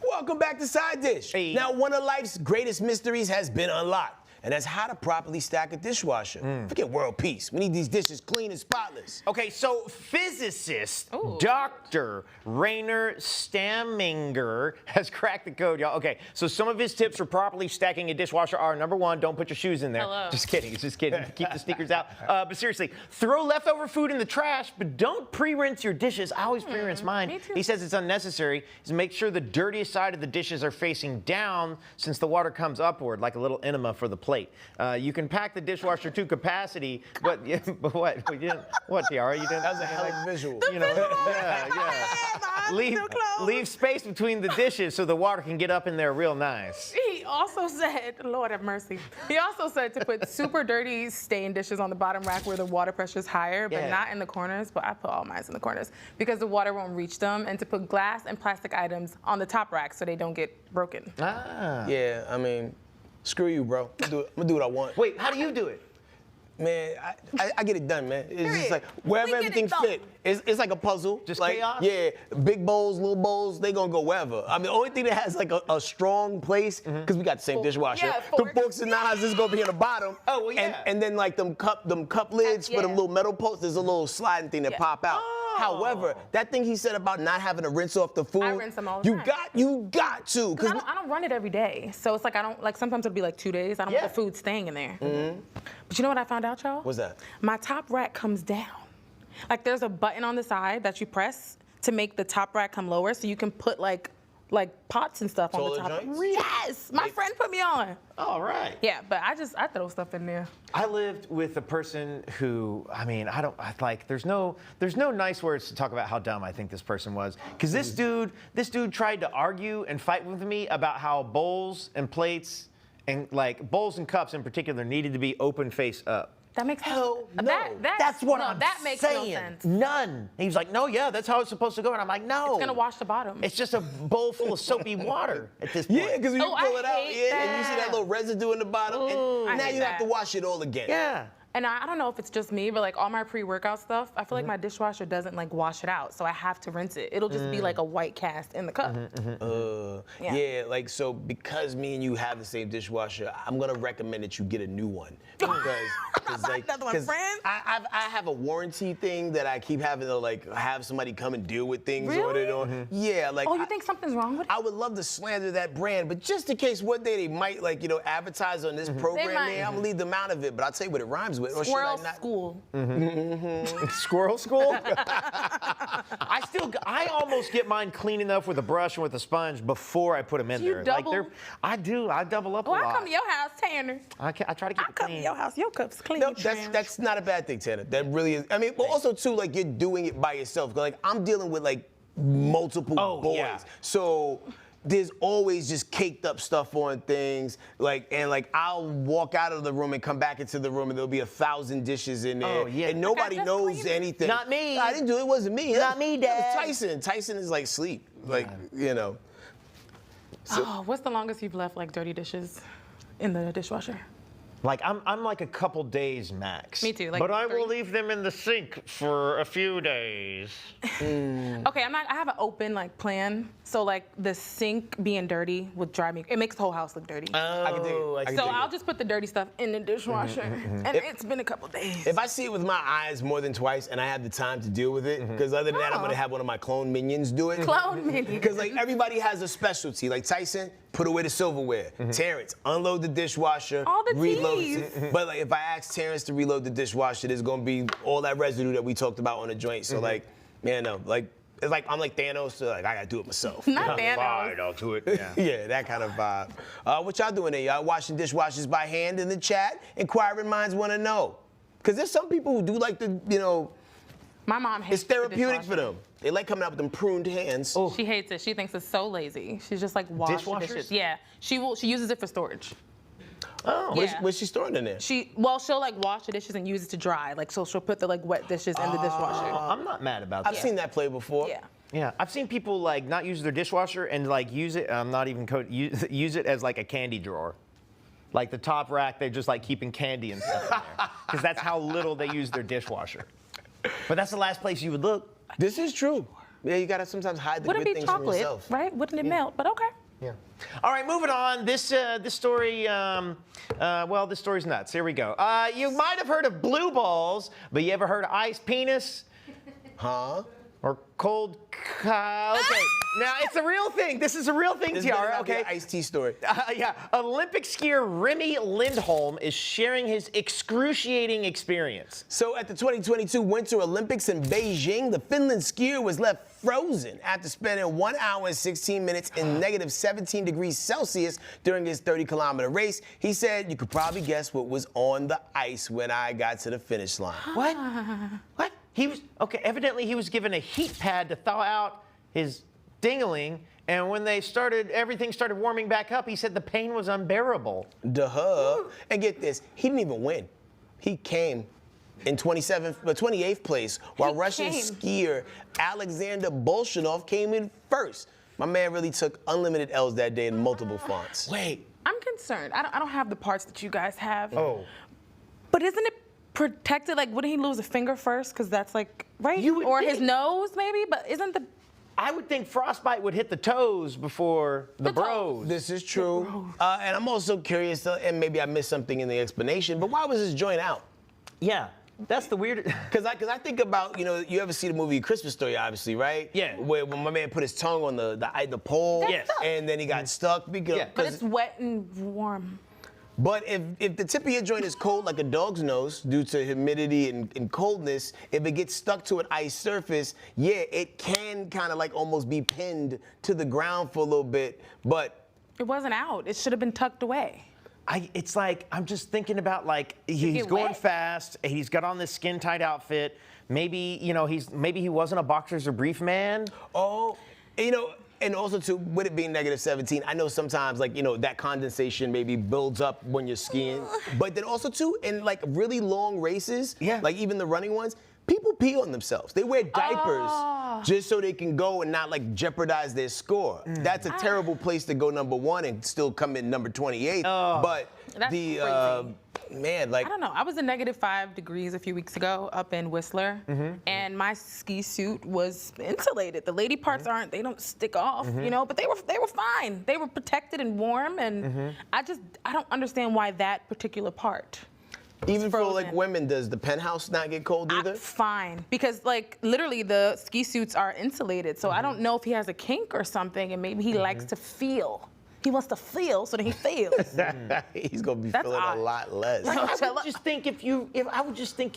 [SPEAKER 1] Welcome back to Side Dish.
[SPEAKER 2] Hey.
[SPEAKER 1] Now, one of life's greatest mysteries has been unlocked, and that's how to properly stack a dishwasher. Forget world peace. We need these dishes clean and spotless.
[SPEAKER 2] Okay, so physicist Dr. Rainer Stamminger has cracked the code, y'all. Okay, so some of his tips for properly stacking a dishwasher are, number one, don't put your shoes in there.
[SPEAKER 3] Hello.
[SPEAKER 2] Just kidding, just kidding. Keep the sneakers out. But seriously, throw leftover food in the trash, but don't pre-rinse your dishes. I always pre-rinse mine.
[SPEAKER 3] Me too.
[SPEAKER 2] He says it's unnecessary. Is make sure the dirtiest side of the dishes are facing down since the water comes upward, like a little enema for the plate. You can pack the dishwasher to capacity, but, but what? What, Tiara? You didn't?
[SPEAKER 1] That was a hell of a visual.
[SPEAKER 2] You know, leave space between the dishes so the water can get up in there real nice.
[SPEAKER 3] He also said, Lord have mercy. He also said to put super dirty stained dishes on the bottom rack where the water pressure is higher, but not in the corners. But I put all mine in the corners because the water won't reach them, and to put glass and plastic items on the top rack so they don't get broken.
[SPEAKER 1] Yeah, I mean, screw you, bro. I'm gonna do what I want.
[SPEAKER 2] Wait, how do you do it?
[SPEAKER 1] Man, I get it done, man. It's just like wherever everything fit. It's like a puzzle.
[SPEAKER 2] Just
[SPEAKER 1] like,
[SPEAKER 2] chaos?
[SPEAKER 1] Yeah, big bowls, little bowls, they gonna go wherever. I mean, the only thing that has like a strong place, because we got the same dishwasher.
[SPEAKER 3] Yeah,
[SPEAKER 1] the forks and knives is gonna be in the bottom.
[SPEAKER 2] Oh, well, yeah.
[SPEAKER 1] And then like them cup lids for them little metal posts, there's a little sliding thing that pop out. However, that thing he said about not having to rinse off the food,
[SPEAKER 3] I rinse them all the time.
[SPEAKER 1] You got to.
[SPEAKER 3] Because I don't run it every day. So it's like sometimes it'll be like 2 days. I don't want the food staying in there. But you know what I found out, y'all?
[SPEAKER 1] What's that?
[SPEAKER 3] My top rack comes down. Like there's a button on the side that you press to make the top rack come lower so you can put like pots and stuff on the top.
[SPEAKER 1] Joints?
[SPEAKER 3] Yes, my friend put me on.
[SPEAKER 2] All right.
[SPEAKER 3] Yeah, but I throw stuff in there.
[SPEAKER 2] I lived with a person who, there's no nice words to talk about how dumb I think this person was. Because this dude tried to argue and fight with me about how bowls and plates and like bowls and cups in particular needed to be open face up.
[SPEAKER 3] That makes
[SPEAKER 2] Hell no.
[SPEAKER 3] That's
[SPEAKER 2] what
[SPEAKER 3] no,
[SPEAKER 2] I'm
[SPEAKER 3] that makes
[SPEAKER 2] saying.
[SPEAKER 3] no sense.
[SPEAKER 2] None. He was like, no, yeah, that's how it's supposed to go. And I'm like, no.
[SPEAKER 3] It's gonna wash the bottom.
[SPEAKER 2] It's just a bowl full of soapy water at this point.
[SPEAKER 1] Yeah, because when you pull it out,
[SPEAKER 3] that.
[SPEAKER 1] and you see that little residue in the bottom, and now you have to wash it all again.
[SPEAKER 2] Yeah.
[SPEAKER 3] And I don't know if it's just me, but like all my pre-workout stuff, I feel like my dishwasher doesn't like wash it out, so I have to rinse it. It'll just be like a white cast in the cup.
[SPEAKER 1] Yeah, like so because me and you have the same dishwasher, I'm gonna recommend that you get a new one because like I have a warranty thing that I keep having to like have somebody come and deal with things on it. Yeah, like
[SPEAKER 3] you think something's wrong with it?
[SPEAKER 1] I would love to slander that brand, but just in case one day they might like advertise on this program, man, I'm gonna leave them out of it. But I'll tell you what it rhymes with.
[SPEAKER 3] Squirrel School.
[SPEAKER 2] Squirrel School? I almost get mine clean enough with a brush and with a sponge before I put them in there.
[SPEAKER 3] Double?
[SPEAKER 2] I do. I double up a lot.
[SPEAKER 3] I come to your house, Tanner.
[SPEAKER 2] I try to keep it
[SPEAKER 3] Come to
[SPEAKER 2] clean.
[SPEAKER 3] your house, your cup's clean.
[SPEAKER 1] No, that's not a bad thing, Tanner. That really is. I mean, but also too, like you're doing it by yourself. Like I'm dealing with like multiple boys,
[SPEAKER 2] yeah.
[SPEAKER 1] so there's always just caked up stuff on things. And I'll walk out of the room and come back into the room and there'll be 1,000 dishes in there.
[SPEAKER 2] Oh, yeah.
[SPEAKER 1] And nobody knows anything.
[SPEAKER 2] Not me.
[SPEAKER 1] I didn't do it. It wasn't me.
[SPEAKER 2] Not me, Dad.
[SPEAKER 1] It was Tyson. Tyson is like sleep. So,
[SPEAKER 3] What's the longest you've left like dirty dishes in the dishwasher?
[SPEAKER 2] Like I'm like a couple days max.
[SPEAKER 3] Me too. Like
[SPEAKER 2] but I will leave them in the sink for a few days.
[SPEAKER 3] Okay, I have an open plan. So like the sink being dirty would drive me. It makes the whole house look dirty.
[SPEAKER 1] I can dig it.
[SPEAKER 3] So I'll just put the dirty stuff in the dishwasher, and it's been a couple days.
[SPEAKER 1] If I see it with my eyes more than twice and I have the time to deal with it, because other than that, I'm gonna have one of my clone minions do it.
[SPEAKER 3] Clone minions.
[SPEAKER 1] Because like everybody has a specialty. Like Tyson, put away the silverware. Terrence, unload the dishwasher.
[SPEAKER 3] All the
[SPEAKER 1] reload
[SPEAKER 3] teas.
[SPEAKER 1] it. But like if I ask Terrence to reload the dishwasher, there's gonna be all that residue that we talked about on the joint. So like, man, no, like it's like I'm like Thanos, so like I gotta do it myself.
[SPEAKER 3] Not Thanos.
[SPEAKER 2] Fine, I'll do it. Yeah.
[SPEAKER 1] Yeah, that kind of vibe. What y'all doing there? Y'all washing dishwashers by hand in the chat? Inquiring minds want to know. Because there's some people who do like the,
[SPEAKER 3] My mom hates
[SPEAKER 1] it's therapeutic
[SPEAKER 3] the
[SPEAKER 1] for them. They like coming out with them pruned hands.
[SPEAKER 3] Oh. She hates it. She thinks it's so lazy. She's just like wash the dishes. Yeah, she uses it for storage.
[SPEAKER 1] Oh,
[SPEAKER 3] Yeah.
[SPEAKER 1] what's she storing in there?
[SPEAKER 3] She'll like wash the dishes and use it to dry. Like so she'll put the like wet dishes in the dishwasher.
[SPEAKER 2] I'm not mad about that.
[SPEAKER 1] I've seen that play before.
[SPEAKER 3] Yeah.
[SPEAKER 2] Yeah, I've seen people like not use their dishwasher and like use it. I'm not even use it as like a candy drawer. Like the top rack, they're just like keeping candy and stuff in there because that's how little they use their dishwasher. But that's the last place you would look.
[SPEAKER 1] This is true. Yeah, you gotta sometimes hide the
[SPEAKER 3] Wouldn't
[SPEAKER 1] good
[SPEAKER 3] be
[SPEAKER 1] things from
[SPEAKER 3] chocolate,
[SPEAKER 1] yourself.
[SPEAKER 3] right? Wouldn't it melt? But okay.
[SPEAKER 2] Yeah. All right, moving on. This story, well, this story's nuts. Here we go. You might have heard of blue balls, but you ever heard of iced penis?
[SPEAKER 1] Huh?
[SPEAKER 2] Or cold okay. Now, it's a real thing. This is a real thing, Tiara, okay?
[SPEAKER 1] Iced tea story.
[SPEAKER 2] Yeah. Olympic skier Remy Lindholm is sharing his excruciating experience.
[SPEAKER 1] So at the 2022 Winter Olympics in Beijing, the Finland skier was left frozen after spending 1 hour and 16 minutes in negative 17 degrees Celsius during his 30-kilometer race. He said, "You could probably guess what was on the ice when I got to the finish line."
[SPEAKER 2] What? What? He was, okay, evidently he was given a heat pad to thaw out his dingling, and when everything started warming back up, he said the pain was unbearable.
[SPEAKER 1] Duh. And get this, he didn't even win. He came in 28th place, while Russian skier Alexander Bolshinov came in first. My man really took unlimited L's that day in multiple fonts.
[SPEAKER 2] Wait.
[SPEAKER 3] I'm concerned. I don't have the parts that you guys have.
[SPEAKER 2] Oh.
[SPEAKER 3] But isn't it protected? Like, wouldn't he lose a finger first? Because that's like, right? Or his nose, maybe? But isn't the...
[SPEAKER 2] I would think frostbite would hit the toes before the bros.
[SPEAKER 1] This is true. And I'm also curious, and maybe I missed something in the explanation, but why was his joint out?
[SPEAKER 2] Yeah. That's the weird.
[SPEAKER 1] Because I think about, you ever see the movie Christmas Story, obviously, right?
[SPEAKER 2] Yeah.
[SPEAKER 1] Where when my man put his tongue on the pole,
[SPEAKER 2] Yes.
[SPEAKER 1] and then he got stuck. Because,
[SPEAKER 3] But it's wet and warm.
[SPEAKER 1] But if the tip of your joint is cold like a dog's nose due to humidity and coldness, if it gets stuck to an ice surface, yeah, it can kind of like almost be pinned to the ground for a little bit, but...
[SPEAKER 3] It wasn't out. It should have been tucked away.
[SPEAKER 2] It's like, I'm just thinking about, like, he's going fast, he's got on this skin-tight outfit, maybe, maybe he wasn't a boxers or brief man.
[SPEAKER 1] Oh, and also, too, with it being negative 17, I know sometimes, like, that condensation maybe builds up when you're skiing. But then also, too, in, like, really long races, like even the running ones, people pee on themselves. They wear diapers just so they can go and not, like, jeopardize their score. That's a terrible place to go number 1 and still come in number 28. But
[SPEAKER 3] that's crazy.
[SPEAKER 1] Man, like...
[SPEAKER 3] I don't know. I was in negative 5 degrees a few weeks ago up in Whistler, and my ski suit was insulated. The lady parts they don't stick off, but they were fine. They were protected and warm, and I don't understand why that particular part.
[SPEAKER 1] Even for like women, does the penthouse not get cold either?
[SPEAKER 3] Fine, because like literally the ski suits are insulated, so I don't know if he has a kink or something, and maybe he likes to feel. He wants to feel, so that he feels.
[SPEAKER 1] He's gonna be feeling a lot less.
[SPEAKER 2] Like, I would just think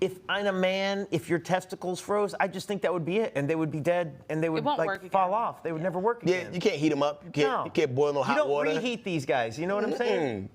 [SPEAKER 2] if I'm a man, if your testicles froze, I just think that would be it, and they would be dead, and they would like fall off. They would never work again.
[SPEAKER 1] Yeah, you can't heat them up. You can't boil no hot water.
[SPEAKER 2] You don't reheat these guys. You know what I'm saying?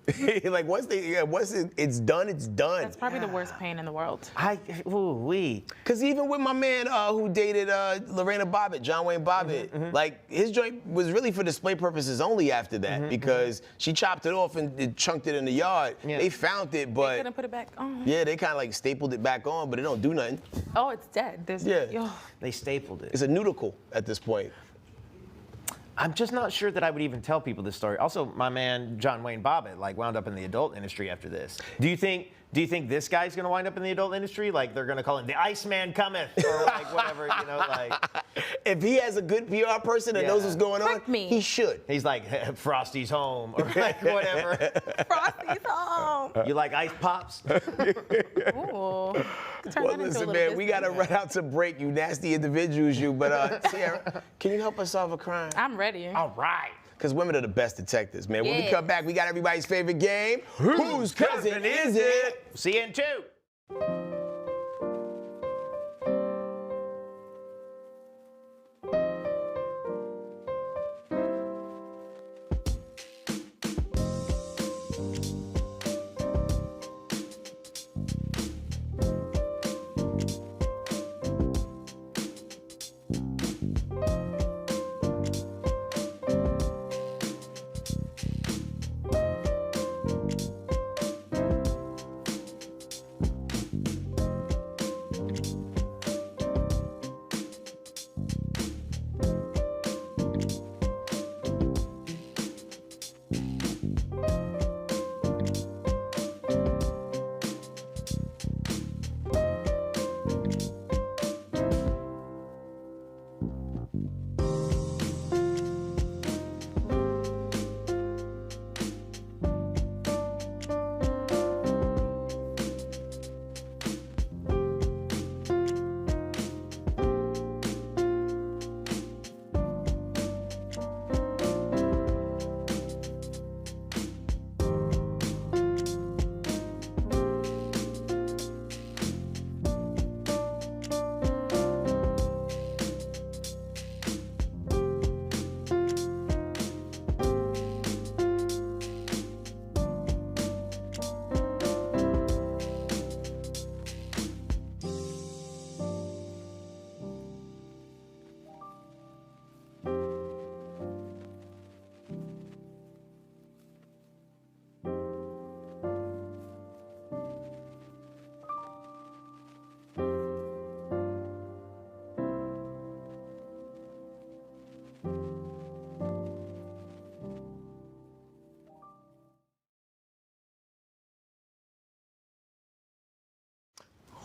[SPEAKER 1] Like once it's done, it's done.
[SPEAKER 3] That's probably the worst pain in the world.
[SPEAKER 1] Because even with my man who dated Lorena Bobbitt, John Wayne Bobbitt, like his joint was really for display purposes only after that because she chopped it off and chunked it in the yard. Yeah. They found it, but
[SPEAKER 3] they couldn't put it back on.
[SPEAKER 1] Yeah, they kind of like stapled it back on, but it don't do nothing.
[SPEAKER 3] Oh, it's dead.
[SPEAKER 2] They stapled it.
[SPEAKER 1] It's a noodle at this point.
[SPEAKER 2] I'm just not sure that I would even tell people this story. Also, my man John Wayne Bobbitt like wound up in the adult industry after this. Do you think this guy's gonna wind up in the adult industry? Like they're gonna call him the Iceman cometh or like whatever, like.
[SPEAKER 1] If he has a good PR person that knows what's going on, he should.
[SPEAKER 2] He's like Frosty's home or like whatever.
[SPEAKER 3] Frosty's home.
[SPEAKER 2] You like ice pops?
[SPEAKER 3] Ooh.
[SPEAKER 1] Well, listen, man, we gotta run out to break. You nasty individuals, you. But Tiara, can you help us solve a crime?
[SPEAKER 3] I'm ready.
[SPEAKER 2] All right.
[SPEAKER 1] Because women are the best detectives, man. When we come back, we got everybody's favorite game. Whose cousin is it?
[SPEAKER 2] See you in 2.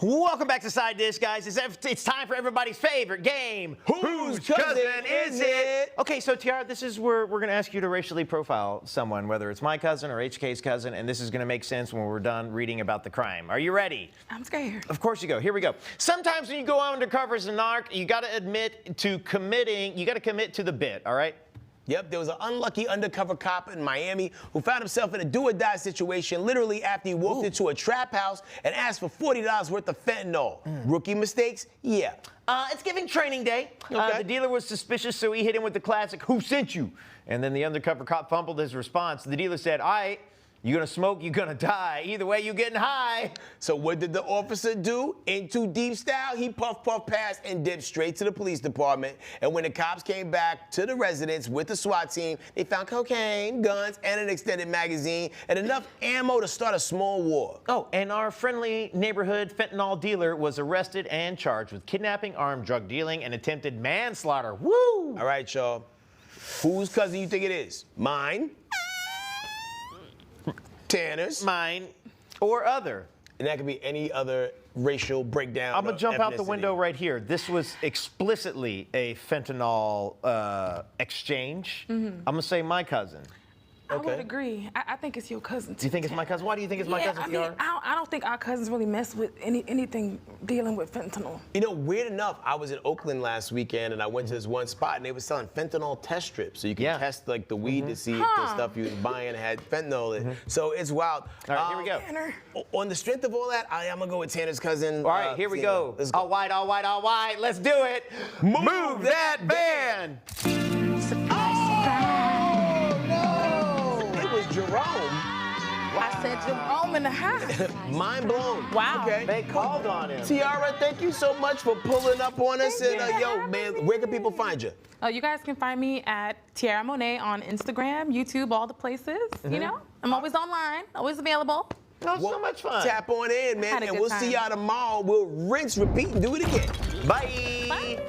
[SPEAKER 2] Welcome back to Side Dish, guys. It's time for everybody's favorite game.
[SPEAKER 1] Whose cousin is it?
[SPEAKER 2] Okay, so Tiarra, this is where we're going to ask you to racially profile someone, whether it's my cousin or HK's cousin, and this is going to make sense when we're done reading about the crime. Are you ready?
[SPEAKER 3] I'm scared.
[SPEAKER 2] Of course you go. Here we go. Sometimes when you go undercover as a narc, you got to commit to the bit, all right?
[SPEAKER 1] Yep, there was an unlucky undercover cop in Miami who found himself in a do-or-die situation literally after he walked into a trap house and asked for $40 worth of fentanyl. Rookie mistakes? Yeah.
[SPEAKER 2] It's giving training day.
[SPEAKER 1] Okay.
[SPEAKER 2] The dealer was suspicious, so he hit him with the classic, "Who sent you?" And then the undercover cop fumbled his response. The dealer said, "All right, you're gonna smoke, you're gonna die. Either way, you're getting high."
[SPEAKER 1] So what did the officer do? In too deep style, he puff past and dipped straight to the police department. And when the cops came back to the residence with the SWAT team, they found cocaine, guns, and an extended magazine, and enough ammo to start a small war.
[SPEAKER 2] Oh, and our friendly neighborhood fentanyl dealer was arrested and charged with kidnapping, armed drug dealing, and attempted manslaughter. Woo!
[SPEAKER 1] All right, y'all. Whose cousin you think it is? Mine? Tanner's?
[SPEAKER 2] Mine, or other.
[SPEAKER 1] And that could be any other racial breakdown.
[SPEAKER 2] I'm gonna jump out the
[SPEAKER 1] ethnicity.
[SPEAKER 2] window right here. This was explicitly a fentanyl exchange. I'm gonna say my cousin.
[SPEAKER 3] I would agree. I think it's your cousin.
[SPEAKER 2] Do you think it's my cousin? Why do you think it's my cousin, Tiarra?
[SPEAKER 3] I don't think our cousins really mess with anything dealing with fentanyl.
[SPEAKER 1] You know, weird enough, I was in Oakland last weekend and I went to this one spot and they were selling fentanyl test strips. So you can test like the weed to see if the stuff you was buying had fentanyl in it. So it's wild.
[SPEAKER 2] All right, here we go.
[SPEAKER 3] Tanner.
[SPEAKER 1] On the strength of all that, I'm gonna go with Tanner's cousin.
[SPEAKER 2] All right, here we go.
[SPEAKER 1] Let's go.
[SPEAKER 2] All white, all white, all white. Let's do it. Move that van.
[SPEAKER 1] Jerome.
[SPEAKER 3] I said Jerome in the house.
[SPEAKER 1] Mind blown.
[SPEAKER 3] Wow.
[SPEAKER 1] Okay.
[SPEAKER 2] They called on him.
[SPEAKER 1] Tiarra, thank you so much for pulling up on us.
[SPEAKER 3] Thank
[SPEAKER 1] And
[SPEAKER 3] you.
[SPEAKER 1] yo, man, where can people find you?
[SPEAKER 3] You guys can find me at Tiarra Monet on Instagram, YouTube, all the places. You know, I'm always online, always available.
[SPEAKER 2] That was so much fun.
[SPEAKER 1] Tap on in, man,
[SPEAKER 3] Had a
[SPEAKER 1] and
[SPEAKER 3] good
[SPEAKER 1] we'll see
[SPEAKER 3] time.
[SPEAKER 1] y'all tomorrow. We'll rinse, repeat, and do it again.
[SPEAKER 2] Bye.
[SPEAKER 3] Bye.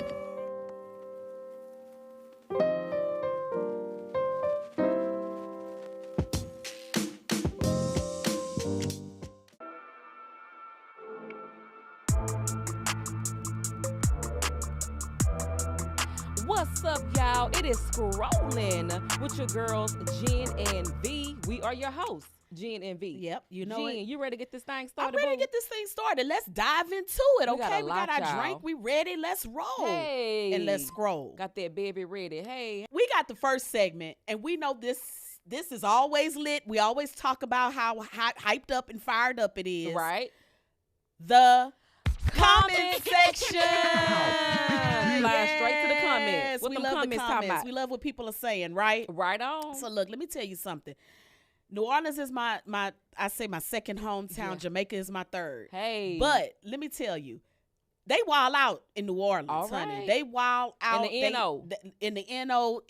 [SPEAKER 17] What's up, y'all? It is Scrolling with your girls, Jen and V. We are your hosts, Jen and V.
[SPEAKER 18] Yep, you know
[SPEAKER 17] Jen,
[SPEAKER 18] it.
[SPEAKER 17] you ready to get this thing started?
[SPEAKER 18] I'm ready to
[SPEAKER 17] boo?
[SPEAKER 18] get this thing started. Let's dive into it,
[SPEAKER 17] We got
[SPEAKER 18] okay?
[SPEAKER 17] a
[SPEAKER 18] We
[SPEAKER 17] lot,
[SPEAKER 18] got our
[SPEAKER 17] y'all.
[SPEAKER 18] drink. We ready. Let's roll.
[SPEAKER 17] Hey.
[SPEAKER 18] And let's scroll.
[SPEAKER 17] Got that baby ready. Hey.
[SPEAKER 18] We got the first segment, and we know this is always lit. We always talk about how hyped up and fired up it is.
[SPEAKER 17] Right.
[SPEAKER 18] The comment section.
[SPEAKER 17] Flying straight to the comments. What
[SPEAKER 18] we
[SPEAKER 17] them
[SPEAKER 18] love the
[SPEAKER 17] comments talking
[SPEAKER 18] comments.
[SPEAKER 17] about?
[SPEAKER 18] We love what people are saying, right?
[SPEAKER 17] Right on.
[SPEAKER 18] So look, let me tell you something. New Orleans is my second hometown.
[SPEAKER 17] Yeah.
[SPEAKER 18] Jamaica is my third.
[SPEAKER 17] Hey.
[SPEAKER 18] But let me tell you, they wild out in New Orleans,
[SPEAKER 17] All
[SPEAKER 18] honey.
[SPEAKER 17] right.
[SPEAKER 18] They wild out.
[SPEAKER 17] In the NO.
[SPEAKER 18] In the NO.